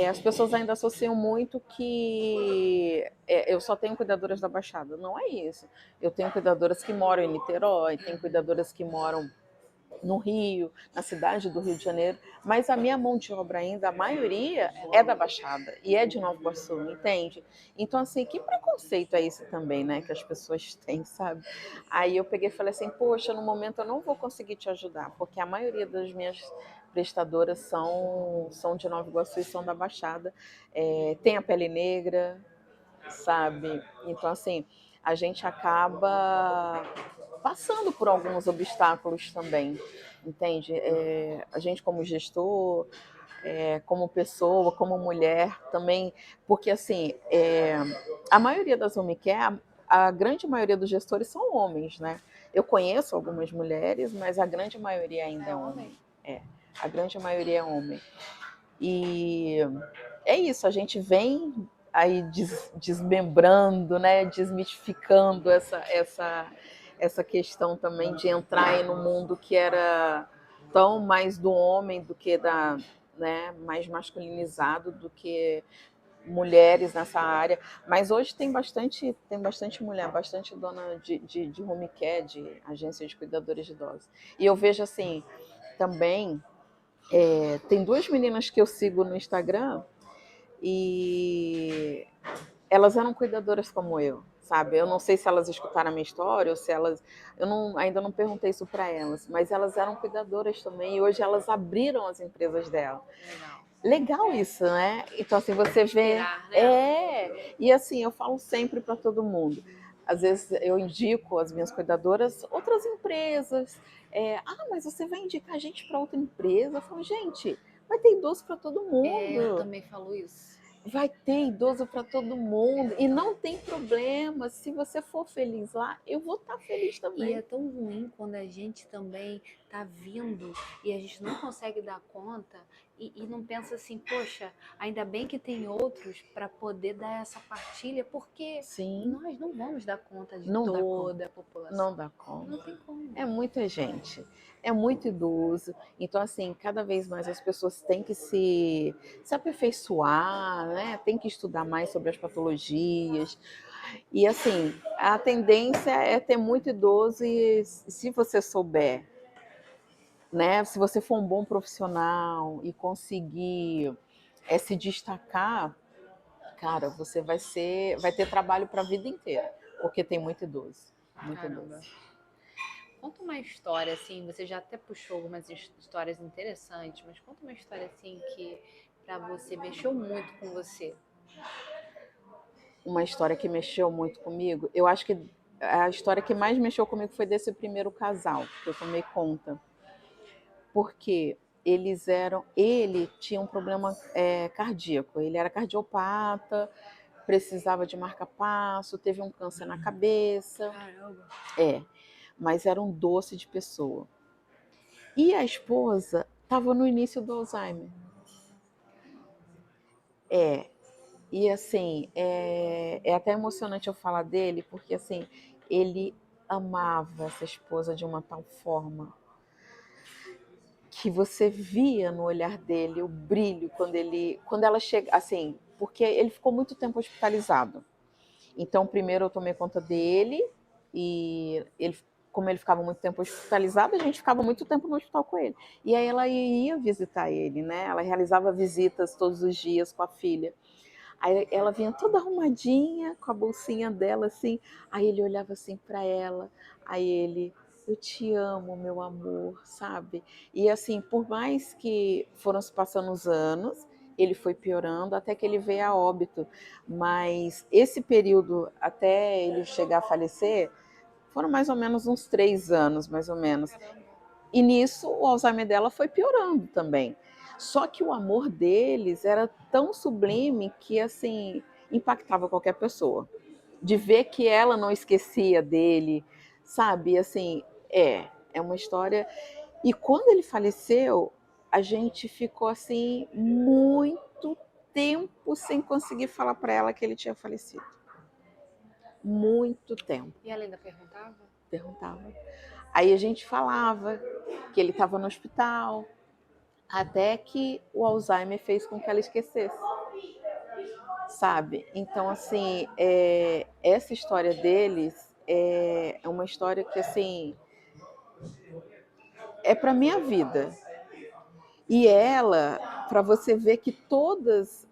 as pessoas ainda associam muito que eu só tenho cuidadoras da Baixada. Não é isso. Eu tenho cuidadoras que moram em Niterói, tenho cuidadoras que moram no Rio, na cidade do Rio de Janeiro, mas a minha mão de obra ainda, a maioria é da Baixada e é de Nova Iguaçu, entende? Então, assim, que preconceito é esse também, né, que as pessoas têm, sabe? Aí eu peguei e falei assim, poxa, no momento eu não vou conseguir te ajudar, porque a maioria das minhas prestadoras são de Nova Iguaçu e são da Baixada, tem a pele negra, sabe? Então, assim, a gente acaba passando por alguns obstáculos também, entende? A gente como gestor, como pessoa, como mulher também, porque assim, a maioria das home care, a grande maioria dos gestores são homens, né? Eu conheço algumas mulheres, mas a grande maioria ainda é homem. A grande maioria é homem. E é isso, a gente vem aí desmembrando, né, desmitificando essa questão também de entrar aí no mundo que era tão mais do homem do que né, mais masculinizado do que mulheres nessa área. Mas hoje tem bastante mulher, bastante dona de home care, de agência de cuidadores de idosos. E eu vejo assim, também, tem duas meninas que eu sigo no Instagram e elas eram cuidadoras como eu, sabe? Eu não sei se elas escutaram a minha história ou se elas... ainda não perguntei isso para elas, mas elas eram cuidadoras também e hoje elas abriram as empresas dela. Legal isso, né? Então, assim, você vê... né? E assim, eu falo sempre para todo mundo. Às vezes eu indico as minhas cuidadoras outras empresas. Mas você vai indicar a gente para outra empresa? Eu falo, gente, vai ter idoso para todo mundo. Eu também falo isso. Vai ter idoso para todo mundo e não tem problema. Se você for feliz lá, eu vou estar feliz também. E é tão ruim quando a gente também tá vindo e a gente não consegue dar conta e não pensa assim, poxa, ainda bem que tem outros para poder dar essa partilha, porque nós não vamos dar conta de toda a população. Não dá conta. Não tem como. É muita gente, é muito idoso. Então, assim, cada vez mais as pessoas têm que se aperfeiçoar, né? Tem que estudar mais sobre as patologias. E, assim, a tendência é ter muito idoso e se você souber, né? Se você for um bom profissional e conseguir se destacar, cara, você vai ter trabalho para a vida inteira, porque tem muito idoso. Muito idoso. Conta uma história, assim, você já até puxou algumas histórias interessantes, mas conta uma história, assim, que pra você mexeu muito com você. Uma história que mexeu muito comigo? Eu acho que a história que mais mexeu comigo foi desse primeiro casal, que eu tomei conta. Porque ele tinha um problema cardíaco, ele era cardiopata, precisava de marca-passo, teve um câncer na cabeça. Caramba. Mas era um doce de pessoa. E a esposa estava no início do Alzheimer. E assim, é até emocionante eu falar dele, porque assim, ele amava essa esposa de uma tal forma que você via no olhar dele o brilho quando ela chega, assim, porque ele ficou muito tempo hospitalizado. Então, primeiro eu tomei conta dele e como ele ficava muito tempo hospitalizado, a gente ficava muito tempo no hospital com ele. E aí ela ia visitar ele, né? Ela realizava visitas todos os dias com a filha. Aí ela vinha toda arrumadinha, com a bolsinha dela, assim. Aí ele olhava assim para ela. Aí ele, eu te amo, meu amor, sabe? E assim, por mais que foram se passando os anos, ele foi piorando até que ele veio a óbito. Mas esse período, até ele chegar a falecer, foram mais ou menos uns 3 anos, mais ou menos. E nisso o Alzheimer dela foi piorando também. Só que o amor deles era tão sublime que, assim, impactava qualquer pessoa. De ver que ela não esquecia dele, sabe? Assim, é uma história. E quando ele faleceu, a gente ficou, assim, muito tempo sem conseguir falar para ela que ele tinha falecido. Muito tempo. E ela ainda perguntava? Perguntava. Aí a gente falava que ele estava no hospital, até que o Alzheimer fez com que ela esquecesse, sabe? Então, assim, essa história deles é uma história que, assim, é para minha vida. E ela, para você ver que todas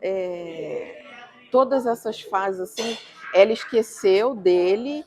essas fases, assim, ela esqueceu dele,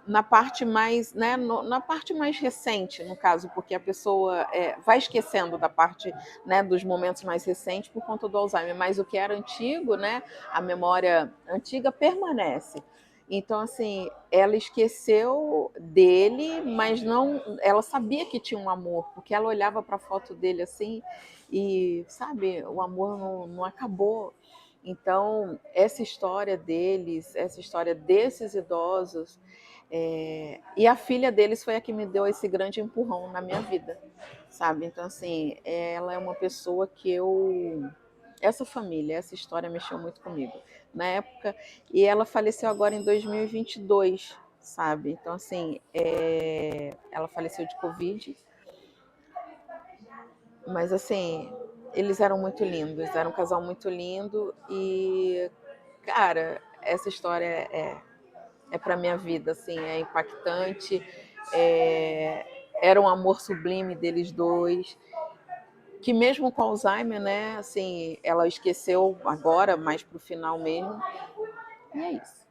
na parte mais, né, na parte mais recente, no caso, porque a pessoa vai esquecendo da parte, né, dos momentos mais recentes por conta do Alzheimer, mas o que era antigo, né, a memória antiga permanece. Então, assim, ela esqueceu dele, mas não, ela sabia que tinha um amor, porque ela olhava para a foto dele assim e, sabe, o amor não acabou. Então, essa história deles, essa história desses idosos, e a filha deles foi a que me deu esse grande empurrão na minha vida, sabe? Então, assim, ela é uma pessoa que essa família, essa história mexeu muito comigo na época, e ela faleceu agora em 2022, sabe? Então, assim, ela faleceu de Covid, mas, assim, eles eram muito lindos, era um casal muito lindo e, cara, essa história é para minha vida, assim, é impactante, era um amor sublime deles dois, que mesmo com Alzheimer, né, assim, ela esqueceu agora, mais pro final mesmo, e é isso.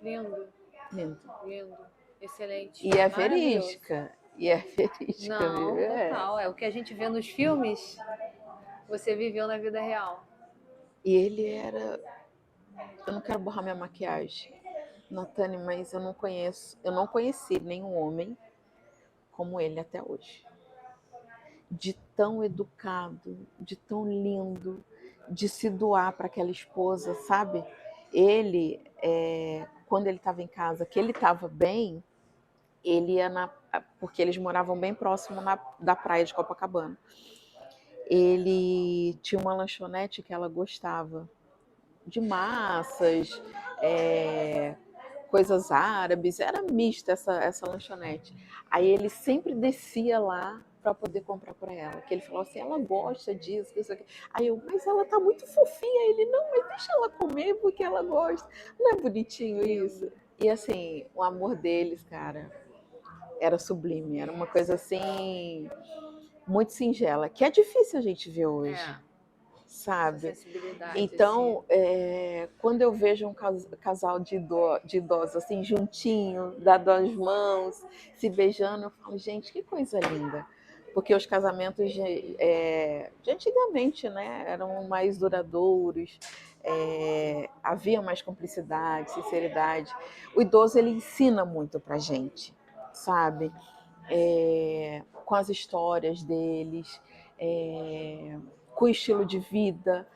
Lindo, Lindo. lindo, excelente, E é maravilhoso. verídica, Não, viu? total, é o que a gente vê nos filmes, você viveu na vida real. E ele era, eu não quero borrar minha maquiagem, Natane, mas eu não conheci nenhum homem como ele até hoje. De tão educado, de tão lindo, de se doar para aquela esposa, sabe? Ele, quando ele estava em casa, que ele estava bem, ele ia porque eles moravam bem próximo da praia de Copacabana. Ele tinha uma lanchonete que ela gostava de massas, coisas árabes, era mista essa lanchonete. Aí ele sempre descia lá para poder comprar para ela, que ele falou assim, ela gosta disso, isso aqui. Aí eu, mas ela tá muito fofinha. Ele, não, mas deixa ela comer porque ela gosta. Não é bonitinho isso? E assim, o amor deles, cara, era sublime, era uma coisa assim, muito singela, que é difícil a gente ver hoje. Sabe? Então, assim. quando eu vejo um casal de idosos assim, juntinho, dado as mãos, se beijando, eu falo, gente, que coisa linda. Porque os casamentos de antigamente, né, eram mais duradouros, havia mais cumplicidade, sinceridade. O idoso, ele ensina muito pra gente, sabe? Com as histórias deles, com o estilo de vida.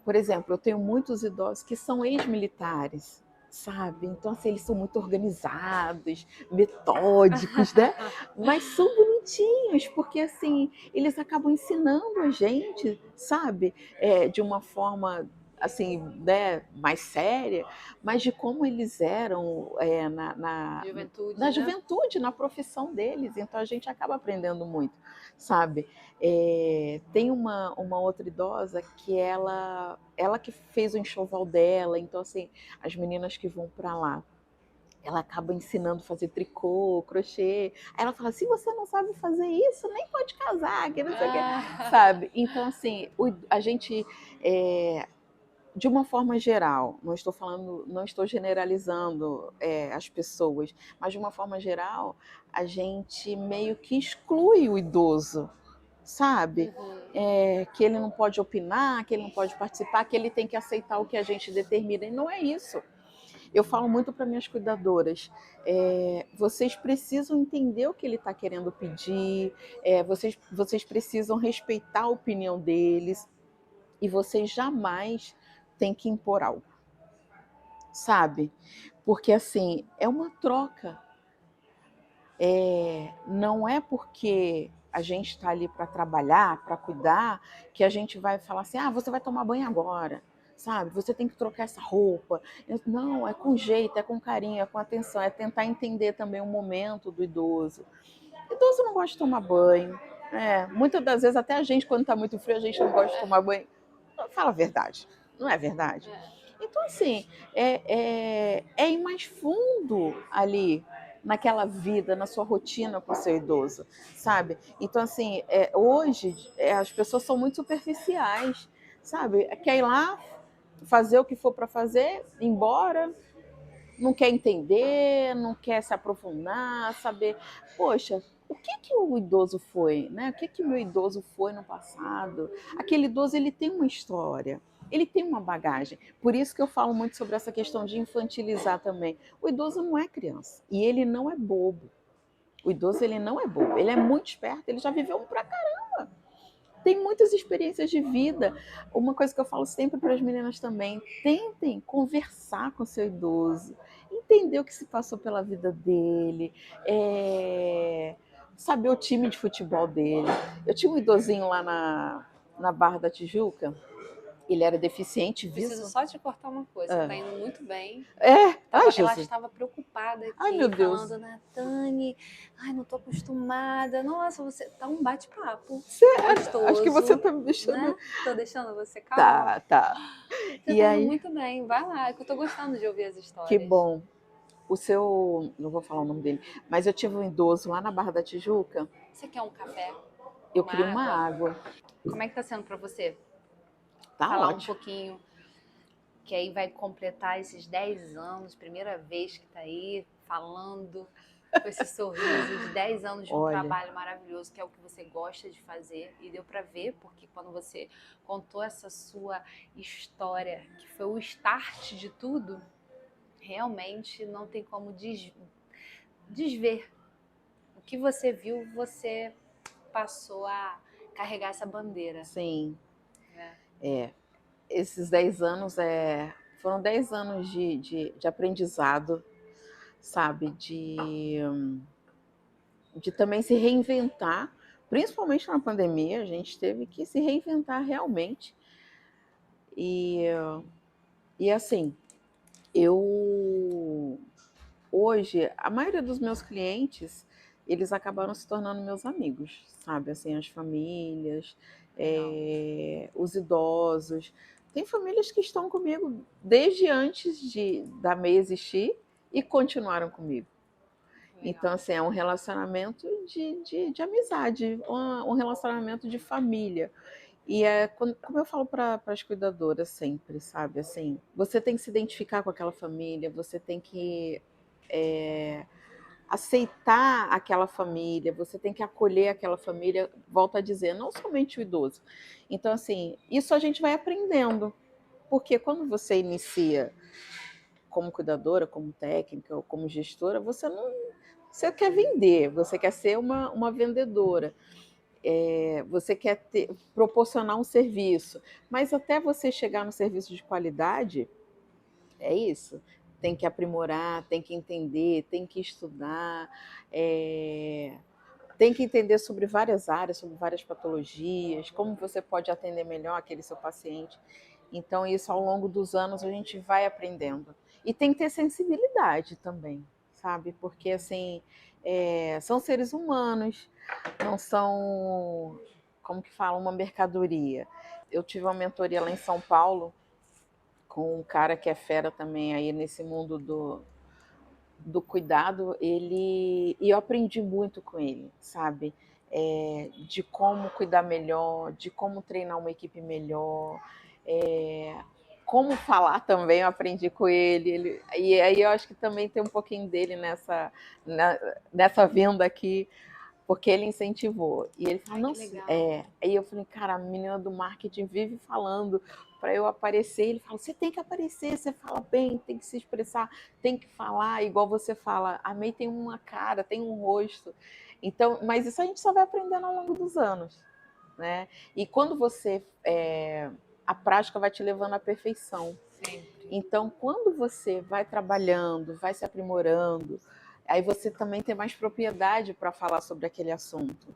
Por exemplo, eu tenho muitos idosos que são ex-militares, sabe? Então, assim, eles são muito organizados, metódicos, né? Mas são bonitinhos, porque, assim, eles acabam ensinando a gente, sabe? De uma forma, assim, né, mais séria, mas de como eles eram Juventude, na né? juventude, na profissão deles. Então, a gente acaba aprendendo muito, sabe? Tem uma outra idosa que ela que fez o enxoval dela, então assim, as meninas que vão para lá, ela acaba ensinando a fazer tricô, crochê. Aí ela fala, se você não sabe fazer isso, nem pode casar, que não sei o que, sabe? Então assim, a gente, de uma forma geral, não estou generalizando as pessoas, mas de uma forma geral, a gente meio que exclui o idoso, sabe? Que ele não pode opinar, que ele não pode participar, que ele tem que aceitar o que a gente determina. E não é isso. Eu falo muito para minhas cuidadoras, vocês precisam entender o que ele está querendo pedir, vocês precisam respeitar a opinião deles, e vocês jamais têm que impor algo, sabe? Porque assim, é uma troca. Não é porque a gente está ali para trabalhar, para cuidar, que a gente vai falar assim, você vai tomar banho agora, sabe? Você tem que trocar essa roupa. Não, é com jeito, é com carinho, é com atenção, é tentar entender também o momento do idoso. O idoso não gosta de tomar banho. Muitas das vezes, até a gente, quando está muito frio, a gente não gosta de tomar banho. Fala a verdade, não é verdade? Então, assim, é ir mais fundo ali naquela vida, na sua rotina com o seu idoso, sabe? Então, assim, hoje as pessoas são muito superficiais, sabe? Quer ir lá, fazer o que for para fazer, ir embora, não quer entender, não quer se aprofundar, saber, poxa, o que o idoso foi, né? O que o meu idoso foi no passado? Aquele idoso, ele tem uma história, ele tem uma bagagem. Por isso que eu falo muito sobre essa questão de infantilizar também. O idoso não é criança e ele não é bobo. O idoso, ele não é bobo, ele é muito esperto, ele já viveu pra caramba. Tem muitas experiências de vida. Uma coisa que eu falo sempre para as meninas também: tentem conversar com o seu idoso, entender o que se passou pela vida dele, saber o time de futebol dele. Eu tinha um idosinho lá na Barra da Tijuca, ele era deficiente Preciso visual. só te cortar uma coisa, tá indo muito bem. Ai, Ela Jesus. estava preocupada Ai, meu aqui, Deus. falando, Natane, ai, não tô acostumada. Nossa, você tá um bate-papo gostoso. Acho que você tá me deixando. Né? Tô deixando você calma. Tá. Você E tá indo aí, muito bem, vai lá, que eu tô gostando de ouvir as histórias. que bom. O seu, não vou falar o nome dele, mas eu tive um idoso lá na Barra da Tijuca. Você quer um café? Eu queria uma água. Como é que tá sendo para você? Tá Falar ótimo. um pouquinho, que aí vai completar esses 10 anos, primeira vez que tá aí falando com esse sorriso de 10 anos de um trabalho maravilhoso, que é o que você gosta de fazer, e deu para ver, porque quando você contou essa sua história, que foi o start de tudo, realmente não tem como desver. O que você viu, você passou a carregar essa bandeira. Sim. Esses 10 anos foram 10 anos de aprendizado, sabe? De também se reinventar, principalmente na pandemia, a gente teve que se reinventar realmente. E assim, hoje, a maioria dos meus clientes, eles acabaram se tornando meus amigos, sabe? Assim, as famílias, os idosos. Tem famílias que estão comigo desde antes da MEI existir e continuaram comigo. Então, assim, é um relacionamento de amizade, um relacionamento de família. E como eu falo para as cuidadoras sempre, sabe? Assim, você tem que se identificar com aquela família, você tem que aceitar aquela família, você tem que acolher aquela família, volto a dizer, não somente o idoso. Então, assim, isso a gente vai aprendendo, porque quando você inicia como cuidadora, como técnica ou como gestora, você quer vender, você quer ser uma vendedora. Você quer proporcionar um serviço, mas até você chegar no serviço de qualidade, é isso. Tem que aprimorar, tem que entender, tem que estudar, tem que entender sobre várias áreas, sobre várias patologias, como você pode atender melhor aquele seu paciente. Então, isso ao longo dos anos a gente vai aprendendo. E tem que ter sensibilidade também, sabe? Porque, assim, são seres humanos, não são, como que fala, uma mercadoria. Eu tive uma mentoria lá em São Paulo com um cara que é fera também aí nesse mundo do cuidado, e eu aprendi muito com ele, sabe? De como cuidar melhor, de como treinar uma equipe melhor, como falar também, eu aprendi com ele. E aí eu acho que também tem um pouquinho dele nessa vinda aqui, porque ele incentivou. E ele falou, não, aí eu falei, cara, a menina do marketing vive falando para eu aparecer. Ele fala, você tem que aparecer, você fala bem, tem que se expressar, tem que falar, igual você fala. A MEI tem uma cara, tem um rosto. Então, mas isso a gente só vai aprendendo ao longo dos anos, né? E quando a prática vai te levando à perfeição. Sempre. Então, quando você vai trabalhando, vai se aprimorando, aí você também tem mais propriedade para falar sobre aquele assunto.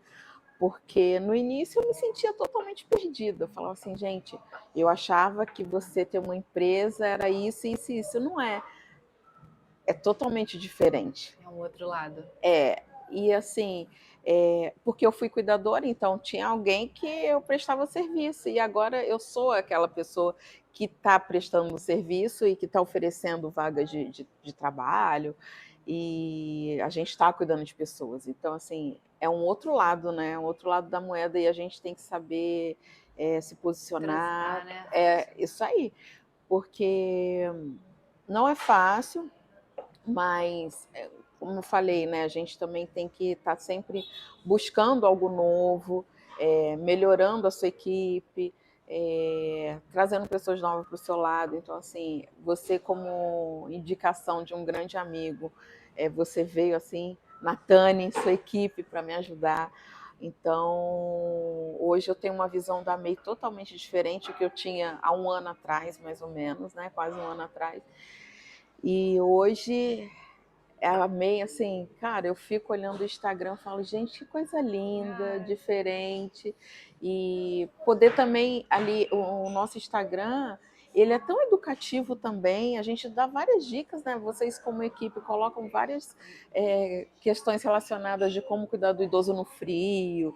Porque no início eu me sentia totalmente perdida. Eu falava assim, gente, eu achava que você ter uma empresa era isso, isso e isso. Não é. É totalmente diferente. É um outro lado. E assim, porque eu fui cuidadora, então tinha alguém que eu prestava serviço. E agora eu sou aquela pessoa que está prestando serviço e que está oferecendo vagas de trabalho. E a gente está cuidando de pessoas. Então, assim, é um outro lado, né? Um outro lado da moeda, e a gente tem que saber se posicionar. Transitar, né? É isso aí. Porque não é fácil. Mas, como eu falei, né, a gente também tem que estar sempre buscando algo novo, melhorando a sua equipe, trazendo pessoas novas para o seu lado. Então, assim, você como indicação de um grande amigo, você veio assim, Natane, sua equipe, para me ajudar. Então, hoje eu tenho uma visão da MEI totalmente diferente do que eu tinha há um ano atrás, mais ou menos, né? Quase um ano atrás. E hoje a MEI, assim, cara, eu fico olhando o Instagram e falo, gente, que coisa linda, diferente. E poder também ali, o nosso Instagram, ele é tão educativo também, a gente dá várias dicas, né? Vocês como equipe colocam várias questões relacionadas de como cuidar do idoso no frio,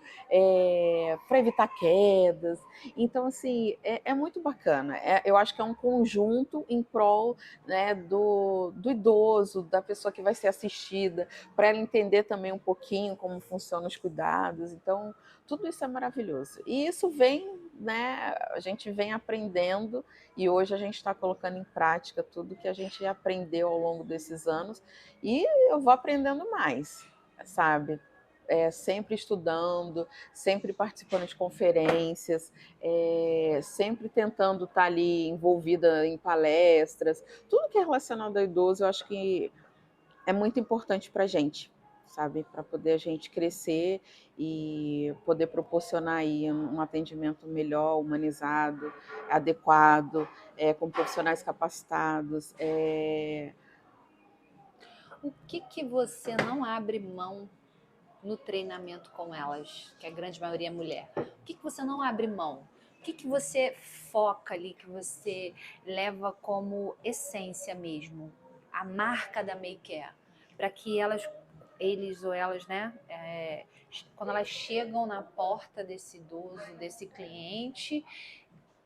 para evitar quedas. Então, assim, é muito bacana. Eu acho que é um conjunto em prol, né, do idoso, da pessoa que vai ser assistida, para ela entender também um pouquinho como funcionam os cuidados. Então, tudo isso é maravilhoso. E isso vem, né, a gente vem aprendendo e hoje a gente está colocando em prática tudo que a gente aprendeu ao longo desses anos e eu vou aprendendo mais, sabe? Sempre estudando, sempre participando de conferências, sempre tentando estar ali envolvida em palestras, tudo que é relacionado ao idoso, eu acho que é muito importante para a gente, sabe? Para poder a gente crescer e poder proporcionar aí um atendimento melhor, humanizado, adequado, com profissionais capacitados. O que que você não abre mão no treinamento com elas, que a grande maioria é mulher? O que que você não abre mão? O que que você foca ali, que você leva como essência mesmo? A marca da Maycare, para que eles ou elas, né, quando elas chegam na porta desse idoso, desse cliente,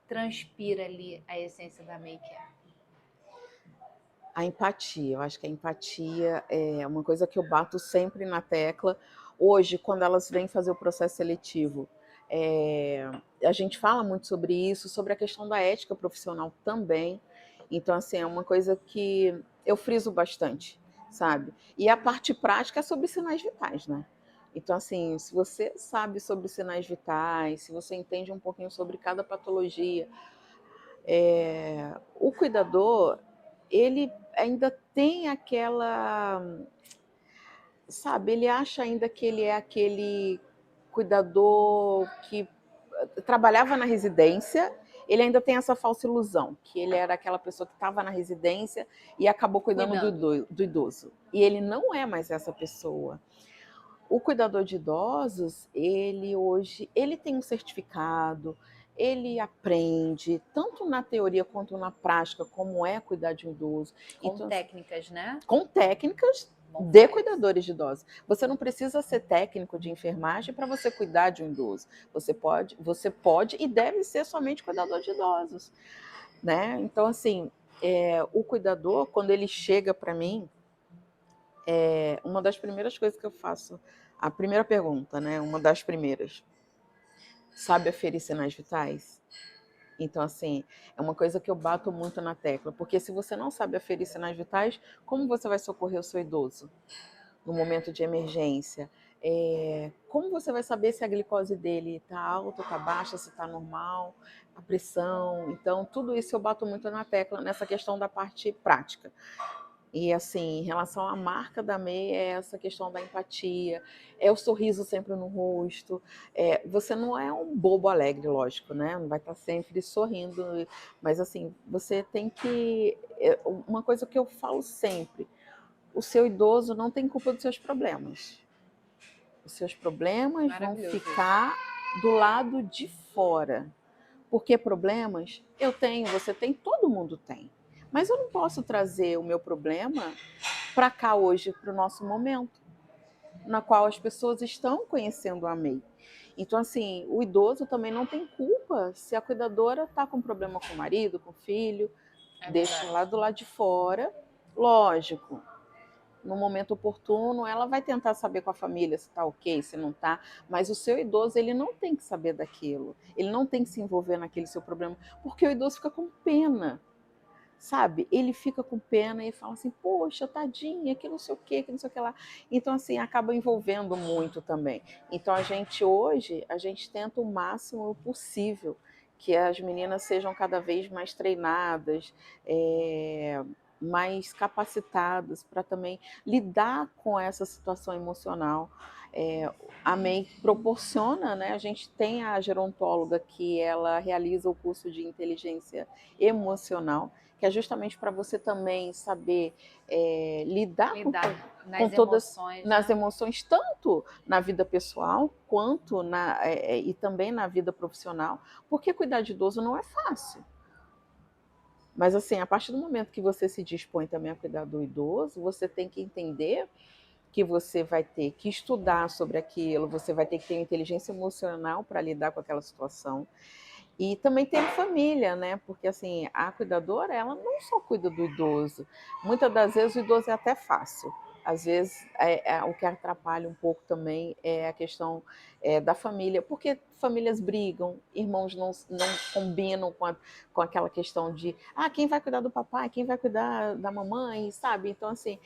transpira ali a essência da Maycare. A empatia, eu acho que a empatia é uma coisa que eu bato sempre na tecla. Hoje, quando elas vêm fazer o processo seletivo, a gente fala muito sobre isso, sobre a questão da ética profissional também. Então, assim, é uma coisa que eu friso bastante, sabe? E a parte prática é sobre sinais vitais, né? Então, assim, se você sabe sobre sinais vitais, se você entende um pouquinho sobre cada patologia, o cuidador, ele ainda tem aquela, sabe, ele acha ainda que ele é aquele cuidador que trabalhava na residência, ele ainda tem essa falsa ilusão, que ele era aquela pessoa que estava na residência e acabou cuidando do idoso. E ele não é mais essa pessoa. O cuidador de idosos, ele hoje, ele tem um certificado, ele aprende, tanto na teoria quanto na prática, como é cuidar de um idoso. Com Então, técnicas, né? com técnicas Bom, de cuidadores de idosos. Você não precisa ser técnico de enfermagem para você cuidar de um idoso. Você pode e deve ser somente cuidador de idosos, né? Então, assim, o cuidador, quando ele chega para mim, uma das primeiras coisas que eu faço, a primeira pergunta, né? Uma das primeiras, sabe aferir sinais vitais? Então, assim, é uma coisa que eu bato muito na tecla, porque se você não sabe aferir sinais vitais, como você vai socorrer o seu idoso no momento de emergência? Como você vai saber se a glicose dele está alta, está baixa, se está normal, a pressão? Então, tudo isso eu bato muito na tecla nessa questão da parte prática. E assim, em relação à marca da MEI, é essa questão da empatia, é o sorriso sempre no rosto. Você não é um bobo alegre, lógico, né? Não vai estar sempre sorrindo, mas assim, você tem que. Uma coisa que eu falo sempre: o seu idoso não tem culpa dos seus problemas. Os seus problemas vão ficar do lado de fora. Porque problemas eu tenho, você tem, todo mundo tem. Mas eu não posso trazer o meu problema para cá hoje, para o nosso momento, na qual as pessoas estão conhecendo a MEI. Então, assim, o idoso também não tem culpa se a cuidadora está com problema com o marido, com o filho, deixa lá do lado de fora. Lógico, no momento oportuno, ela vai tentar saber com a família se está ok, se não está, mas o seu idoso, ele não tem que saber daquilo, ele não tem que se envolver naquele seu problema, porque o idoso fica com pena. sabe? Ele fica com pena e fala assim, poxa, tadinha, que não sei o que não sei o que lá. Então, assim, acaba envolvendo muito também. Então, hoje, a gente tenta o máximo possível que as meninas sejam cada vez mais treinadas, mais capacitadas para também lidar com essa situação emocional. A MEI proporciona, né? A gente tem a gerontóloga que ela realiza o curso de inteligência emocional, que é justamente para você também saber lidar com nas todas emoções, nas né? emoções, tanto na vida pessoal quanto e também na vida profissional, porque cuidar de idoso não é fácil. Mas assim, a partir do momento que você se dispõe também a cuidar do idoso, você tem que entender que você vai ter que estudar sobre aquilo, você vai ter que ter inteligência emocional para lidar com aquela situação. E também ter família, né? Porque assim, a cuidadora, ela não só cuida do idoso. Muitas das vezes o idoso é até fácil. Às vezes o que atrapalha um pouco também é a questão da família, porque famílias brigam, irmãos não combinam com aquela questão de quem vai cuidar do papai, quem vai cuidar da mamãe, sabe? Então, assim,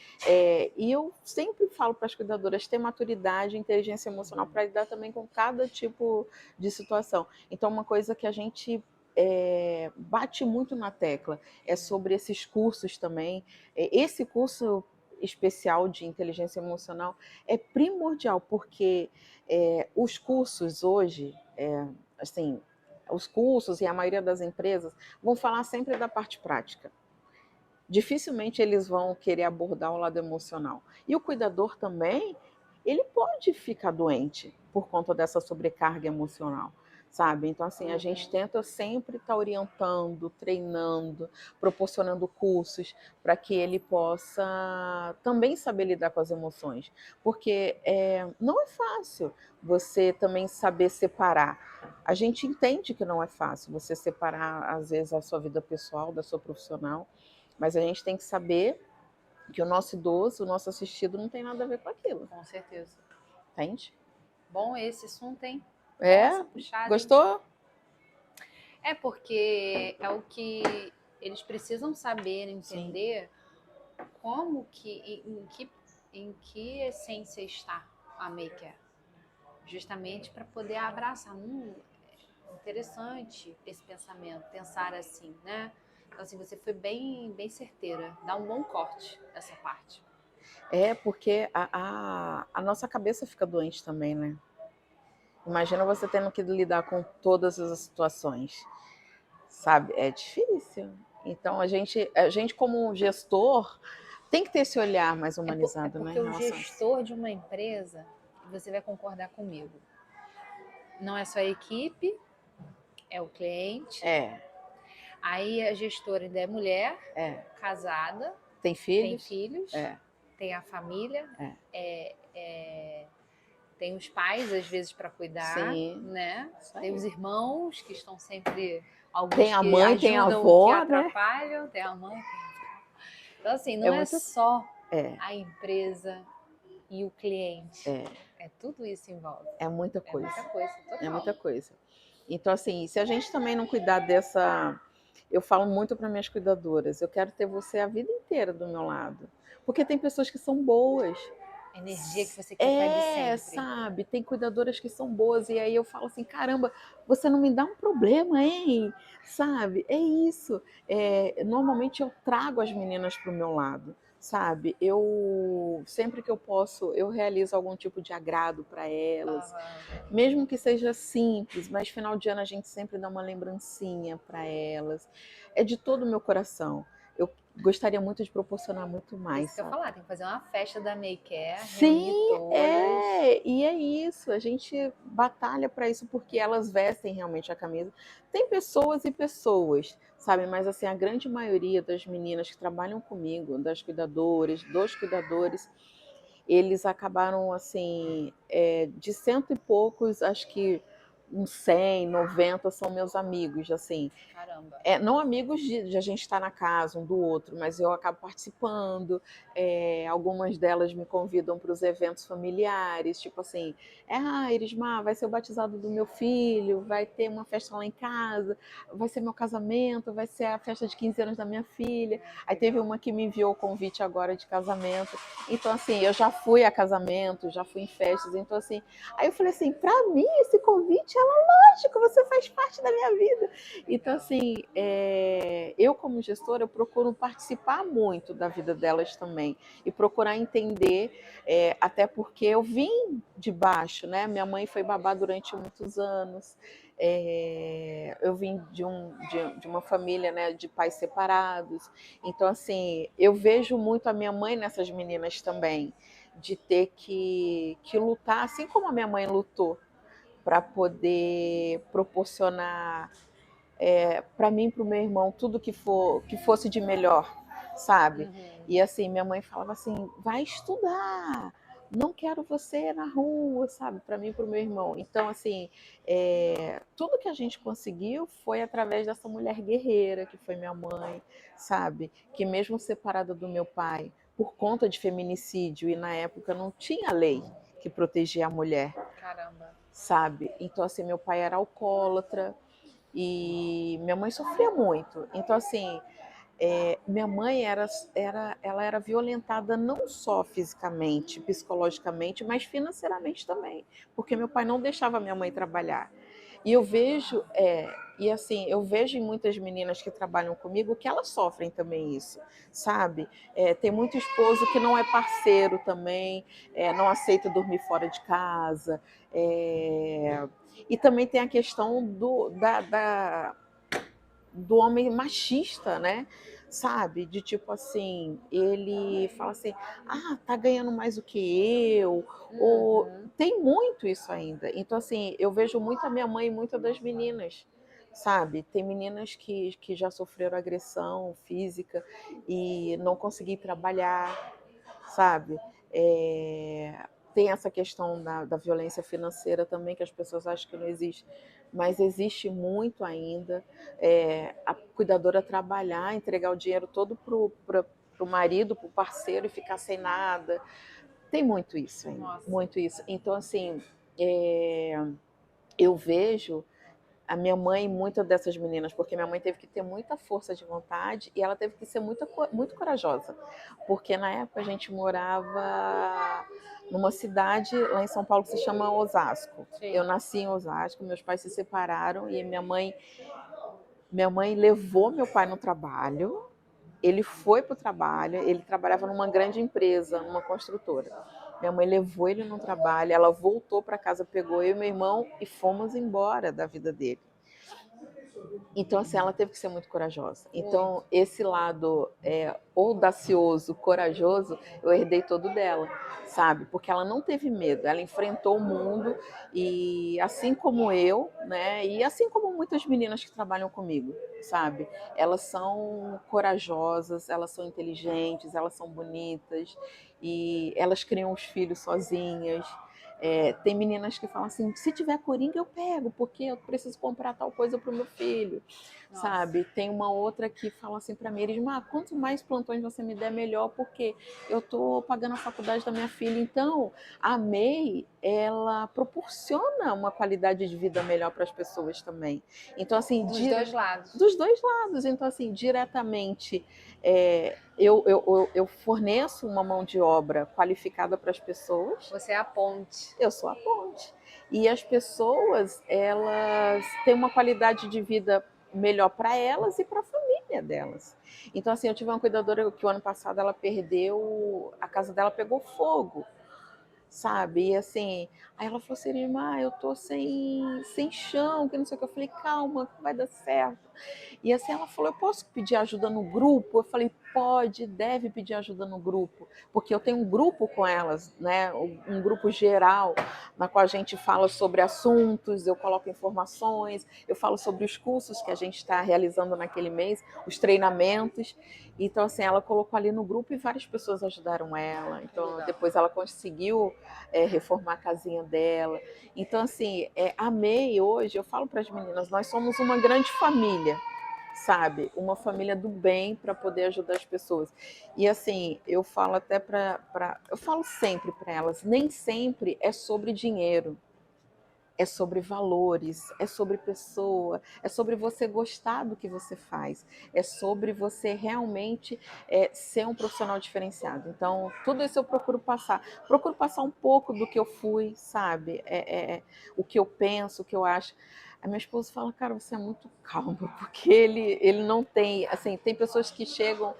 e eu sempre falo para as cuidadoras ter maturidade e inteligência emocional para lidar também com cada tipo de situação. Então, uma coisa que a gente bate muito na tecla é sobre esses cursos também. Esse curso especial de inteligência emocional é primordial, porque os cursos hoje, assim, os cursos e a maioria das empresas vão falar sempre da parte prática. Dificilmente eles vão querer abordar o lado emocional. E o cuidador também, ele pode ficar doente por conta dessa sobrecarga emocional, sabe? Então, assim, a gente tenta sempre estar orientando, treinando, proporcionando cursos para que ele possa também saber lidar com as emoções. Porque não é fácil você também saber separar. A gente entende que não é fácil você separar, às vezes, a sua vida pessoal da sua profissional, mas a gente tem que saber que o nosso idoso, o nosso assistido, não tem nada a ver com aquilo. Com certeza. Entende? Bom esse assunto, hein? É? Puxada, Gostou? hein? É porque é o que eles precisam saber, entender. Sim. Como que em que essência está a Maker. Justamente para poder abraçar. Interessante esse pensamento, pensar assim, né? Então, assim, você foi bem certeira. Dá um bom corte essa parte. Porque a nossa cabeça fica doente também, né? Imagina você tendo que lidar com todas as situações, sabe? É difícil. Então, a gente como gestor, tem que ter esse olhar mais humanizado, né? Porque o gestor de uma empresa, você vai concordar comigo, não é só a equipe, é o cliente. Aí a gestora ainda é mulher, casada, tem filhos, tem a família, tem os pais às vezes para cuidar, né? Tem os irmãos que estão sempre, alguns tem a mãe, que ajudam, tem a avó, que atrapalham, tem a mãe, tem a avó. Então assim, não é só a empresa e o cliente. Tudo isso envolve. É muita coisa. É muita coisa, total. É muita coisa. Então, assim, se a gente também não cuidar dessa... Eu falo muito para minhas cuidadoras, eu quero ter você a vida inteira do meu lado. Porque tem pessoas que são boas. A energia que você quer pegue sempre. Sabe? Tem cuidadoras que são boas. E aí eu falo assim, caramba, você não me dá um problema, hein? Sabe? É isso. Normalmente eu trago as meninas para o meu lado. Sabe, eu sempre que eu posso, eu realizo algum tipo de agrado para elas, mesmo que seja simples, mas final de ano a gente sempre dá uma lembrancinha para elas. É de todo o meu coração. Eu gostaria muito de proporcionar muito mais. Isso que eu ia falar, tem que fazer uma festa da Maycare, sim, e é isso, a gente batalha para isso porque elas vestem realmente a camisa. Tem pessoas e pessoas, sabe? Mas assim, a grande maioria das meninas que trabalham comigo, das cuidadoras, dos cuidadores, eles acabaram assim, de cento e poucos, acho que uns 100, 90 são meus amigos, assim. Caramba. Não amigos de a gente estar na casa um do outro, mas eu acabo participando. Algumas delas me convidam para os eventos familiares, tipo assim, Irismar, vai ser o batizado do meu filho, vai ter uma festa lá em casa, vai ser meu casamento, vai ser a festa de 15 anos da minha filha. Aí teve uma que me enviou o convite agora de casamento. Então, assim, eu já fui a casamento, já fui em festas, então assim, aí eu falei assim, para mim esse convite é lógico, você faz parte da minha vida. Então, assim, eu como gestora, eu procuro participar muito da vida delas também e procurar entender, até porque eu vim de baixo, né? Minha mãe foi babá durante muitos anos, eu vim de uma família, né, de pais separados. Então, assim, eu vejo muito a minha mãe nessas meninas também, de ter que lutar, assim como a minha mãe lutou, para poder proporcionar para mim e para o meu irmão tudo que fosse de melhor, sabe? Uhum. E assim, minha mãe falava assim, vai estudar, não quero você na rua, sabe? Para mim e para o meu irmão. Então, assim, tudo que a gente conseguiu foi através dessa mulher guerreira, que foi minha mãe, sabe? Que mesmo separada do meu pai, por conta de feminicídio, e na época não tinha lei que protegia a mulher, Caramba. sabe? Então, assim, meu pai era alcoólatra, e minha mãe sofria muito. Então, assim, minha mãe ela era violentada não só fisicamente, psicologicamente, mas financeiramente também, porque meu pai não deixava minha mãe trabalhar. E eu vejo, e assim, eu vejo em muitas meninas que trabalham comigo que elas sofrem também isso, sabe? Tem muito esposo que não é parceiro também, não aceita dormir fora de casa, e também tem a questão do homem machista, né? Sabe? De tipo assim, ele fala assim, tá ganhando mais do que eu, ou tem muito isso ainda. Então, assim, eu vejo muito a minha mãe e muitas das meninas, sabe? Tem meninas que já sofreram agressão física e não conseguiram trabalhar, sabe? Tem essa questão da violência financeira também, que as pessoas acham que não existe, mas existe muito ainda. A cuidadora trabalhar, entregar o dinheiro todo para o marido, para o parceiro e ficar sem nada. Tem muito isso ainda, Nossa. muito isso. Então, assim, eu vejo a minha mãe e muitas dessas meninas, porque minha mãe teve que ter muita força de vontade e ela teve que ser muito corajosa, porque na época a gente morava numa cidade lá em São Paulo que se chama Osasco. Sim. Eu nasci em Osasco, meus pais se separaram e minha mãe levou meu pai no trabalho, ele foi para o trabalho, ele trabalhava numa grande empresa, numa construtora. Minha mãe levou ele no trabalho, ela voltou para casa, pegou eu e meu irmão e fomos embora da vida dele. Então, assim, ela teve que ser muito corajosa. Então, esse lado audacioso, corajoso, eu herdei todo dela, sabe? Porque ela não teve medo, ela enfrentou o mundo e assim como eu, né? E assim como muitas meninas que trabalham comigo, sabe? Elas são corajosas, elas são inteligentes, elas são bonitas e elas criam os filhos sozinhas. Tem meninas que falam assim, se tiver coringa eu pego, porque eu preciso comprar tal coisa para o meu filho, sabe? Tem uma outra que fala assim para mim, Erismar, quanto mais plantões você me der, melhor, porque eu estou pagando a faculdade da minha filha. Então, a MEI, ela proporciona uma qualidade de vida melhor para as pessoas também. Então, assim, dos dois lados. Dos dois lados. Então, assim, diretamente, eu forneço uma mão de obra qualificada para as pessoas. Você é a ponte. Eu sou a ponte. E as pessoas, elas têm uma qualidade de vida melhor para elas e para a família delas. Então, assim, eu tive uma cuidadora que o ano passado ela perdeu, a casa dela pegou fogo, sabe? E assim, aí ela falou assim, irmã, eu tô sem chão, que não sei o que. Eu falei, calma, vai dar certo. E assim ela falou, eu posso pedir ajuda no grupo? Eu falei, pode, deve pedir ajuda no grupo, porque eu tenho um grupo com elas, né? Um grupo geral, na qual a gente fala sobre assuntos, eu coloco informações, eu falo sobre os cursos que a gente está realizando naquele mês, os treinamentos. Então, assim, ela colocou ali no grupo e várias pessoas ajudaram ela. Então, depois ela conseguiu reformar a casinha dela. Então, assim, amei hoje, eu falo para as meninas, nós somos uma grande família, sabe? Uma família do bem para poder ajudar as pessoas. E assim, eu falo até eu falo sempre para elas, nem sempre é sobre dinheiro. É sobre valores, é sobre pessoa, é sobre você gostar do que você faz, é sobre você realmente ser um profissional diferenciado. Então, tudo isso eu procuro passar um pouco do que eu fui, sabe? O que eu penso, o que eu acho. A minha esposa fala, cara, você é muito calmo, porque ele não tem, assim, tem pessoas que chegam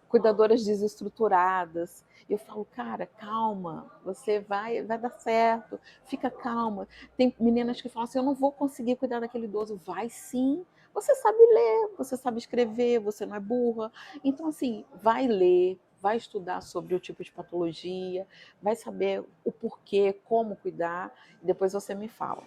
cuidadoras desestruturadas. Eu falo, cara, calma, você vai dar certo, fica calma. Tem meninas que falam assim, eu não vou conseguir cuidar daquele idoso. Vai sim, você sabe ler, você sabe escrever, você não é burra. Então, assim, vai ler, vai estudar sobre o tipo de patologia, vai saber o porquê, como cuidar, e depois você me fala.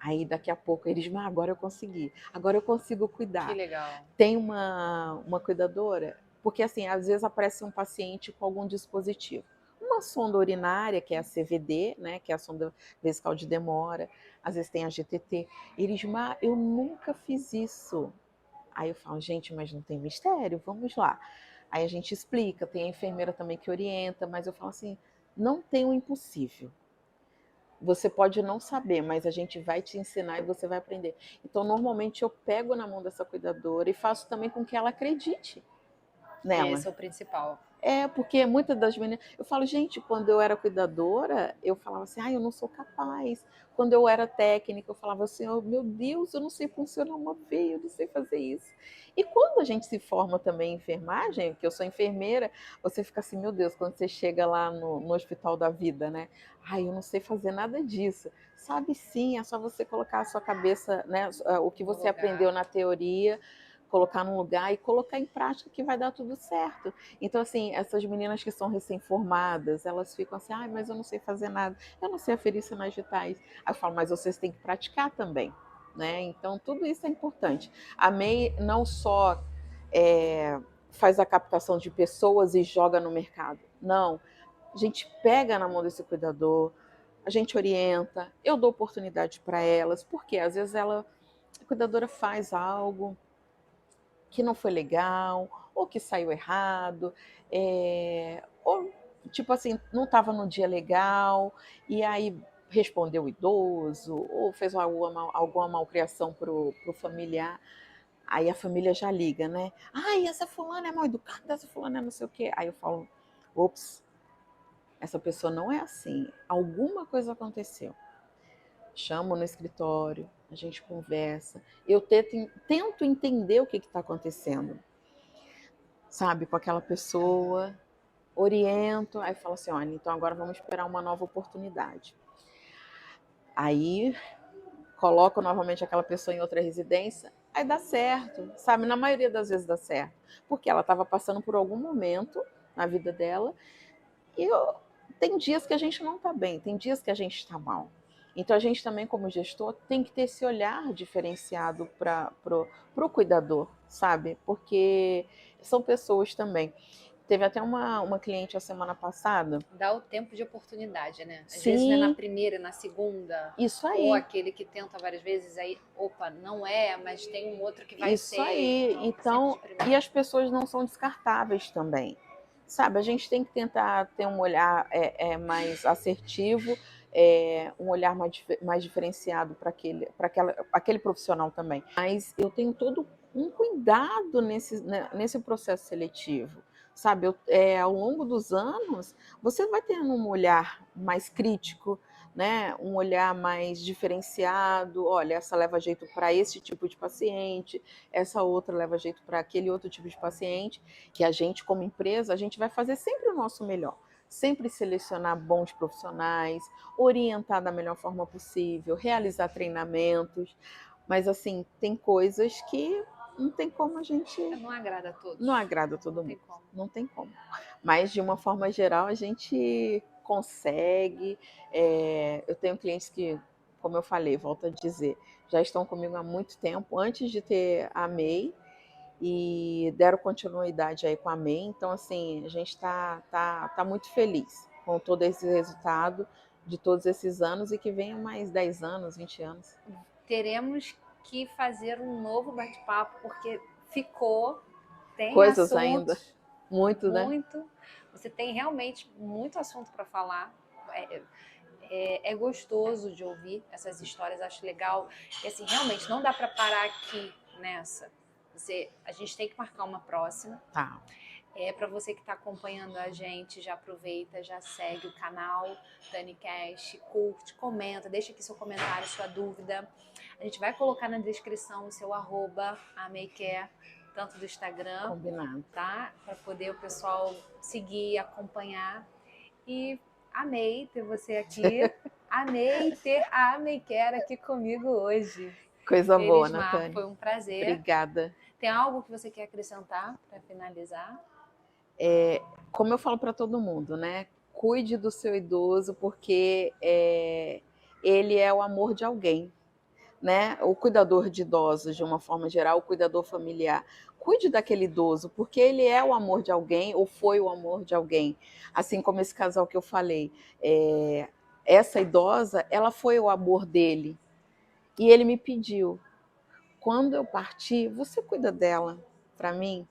Aí daqui a pouco eles, mas agora eu consegui, agora eu consigo cuidar. Que legal. Tem uma cuidadora, porque assim, às vezes aparece um paciente com algum dispositivo. Uma sonda urinária, que é a CVD, né, que é a sonda vesical de demora, às vezes tem a GTT. Eles, mas eu nunca fiz isso. Aí eu falo, gente, mas não tem mistério, vamos lá. Aí a gente explica, tem a enfermeira também que orienta, mas eu falo assim, não tem o impossível. Você pode não saber, mas a gente vai te ensinar e você vai aprender. Então, normalmente eu pego na mão dessa cuidadora e faço também com que ela acredite nela. Esse é o principal. Porque muitas das meninas. Eu falo, gente, quando eu era cuidadora, eu falava assim, eu não sou capaz. Quando eu era técnica, eu falava assim, oh, meu Deus, eu não sei funcionar uma veia, eu não sei fazer isso. E quando a gente se forma também em enfermagem, que eu sou enfermeira, você fica assim, meu Deus, quando você chega lá no Hospital da Vida, né? Eu não sei fazer nada disso. Sabe sim, é só você colocar a sua cabeça, né? O que você aprendeu na teoria, colocar num lugar e colocar em prática que vai dar tudo certo. Então, assim, essas meninas que são recém-formadas, elas ficam assim, mas eu não sei fazer nada, eu não sei aferir sinais vitais. Aí eu falo, mas vocês têm que praticar também, né? Então, tudo isso é importante. A MEI não só faz a captação de pessoas e joga no mercado. Não, a gente pega na mão desse cuidador, a gente orienta, eu dou oportunidade para elas, porque às vezes a cuidadora faz algo que não foi legal, ou que saiu errado, ou tipo assim, não estava no dia legal, e aí respondeu o idoso, ou fez alguma malcriação pro familiar. Aí a família já liga, né? Essa fulana é mal educada, essa fulana é não sei o quê. Aí eu falo, ops, essa pessoa não é assim. Alguma coisa aconteceu. Chamo no escritório, a gente conversa. Eu tento entender o que está acontecendo, sabe, com aquela pessoa, oriento, aí falo assim, olha, então agora vamos esperar uma nova oportunidade. Aí coloco novamente aquela pessoa em outra residência, aí dá certo, sabe, na maioria das vezes dá certo, porque ela estava passando por algum momento na vida dela e tem dias que a gente não está bem, tem dias que a gente está mal. Então a gente também, como gestor, tem que ter esse olhar diferenciado para o cuidador, sabe? Porque são pessoas também. Teve até uma cliente a semana passada. Dá o tempo de oportunidade, né? Às Sim, vezes não é na primeira, na segunda. Isso aí. Ou aquele que tenta várias vezes, aí, opa, não é, mas tem um outro que vai ser. Isso aí. Então, e as pessoas não são descartáveis também. Sabe, a gente tem que tentar ter um olhar mais assertivo, um olhar mais diferenciado para aquele profissional também. Mas eu tenho todo um cuidado nesse processo seletivo. Sabe, ao longo dos anos, você vai tendo um olhar mais crítico, né? Um olhar mais diferenciado. Olha, essa leva jeito para esse tipo de paciente, essa outra leva jeito para aquele outro tipo de paciente, que a gente, como empresa, a gente vai fazer sempre o nosso melhor. Sempre selecionar bons profissionais, orientar da melhor forma possível, realizar treinamentos. Mas assim, tem coisas que não tem como a gente. Não agrada a todos. Não agrada a todo Não tem mundo. como. Não tem como. Mas de uma forma geral a gente consegue. Eu tenho clientes que, como eu falei, volto a dizer, já estão comigo há muito tempo, antes de ter a MEI, e deram continuidade aí com a MEI. Então, assim, a gente tá muito feliz com todo esse resultado de todos esses anos e que venham mais 10 anos, 20 anos. Teremos que fazer um novo bate-papo, porque tem Coisas ainda, assuntos, muito, né? muito. Você tem realmente muito assunto para falar. É gostoso de ouvir essas histórias, acho legal. E assim, realmente não dá para parar aqui nessa. A gente tem que marcar uma próxima. Tá. Para você que está acompanhando a gente, já aproveita, já segue o canal TaniCast, curte, comenta, deixa aqui seu comentário, sua dúvida. A gente vai colocar na descrição o seu @ameiquer, tanto do Instagram, Combinado. tá? Para poder o pessoal seguir, acompanhar. E amei ter você aqui. Amei ter a Ameiquer aqui comigo hoje. Coisa boa, Elismar, Natane. foi um prazer. Obrigada. Tem algo que você quer acrescentar para finalizar? Como eu falo para todo mundo, né? Cuide do seu idoso, porque ele é o amor de alguém, né? O cuidador de idosos, de uma forma geral, o cuidador familiar. Cuide daquele idoso, porque ele é o amor de alguém ou foi o amor de alguém. Assim como esse casal que eu falei. Essa idosa, ela foi o amor dele. E ele me pediu, quando eu partir, você cuida dela para mim?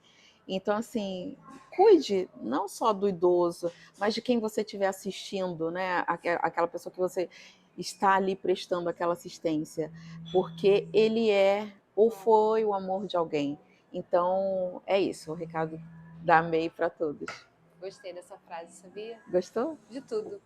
Então, assim, cuide não só do idoso, mas de quem você estiver assistindo, né? Aquela pessoa que você está ali prestando aquela assistência, porque ele é ou foi o amor de alguém. Então, é isso, o recado da MEI para todos. Gostei dessa frase, sabia? Gostou? De tudo.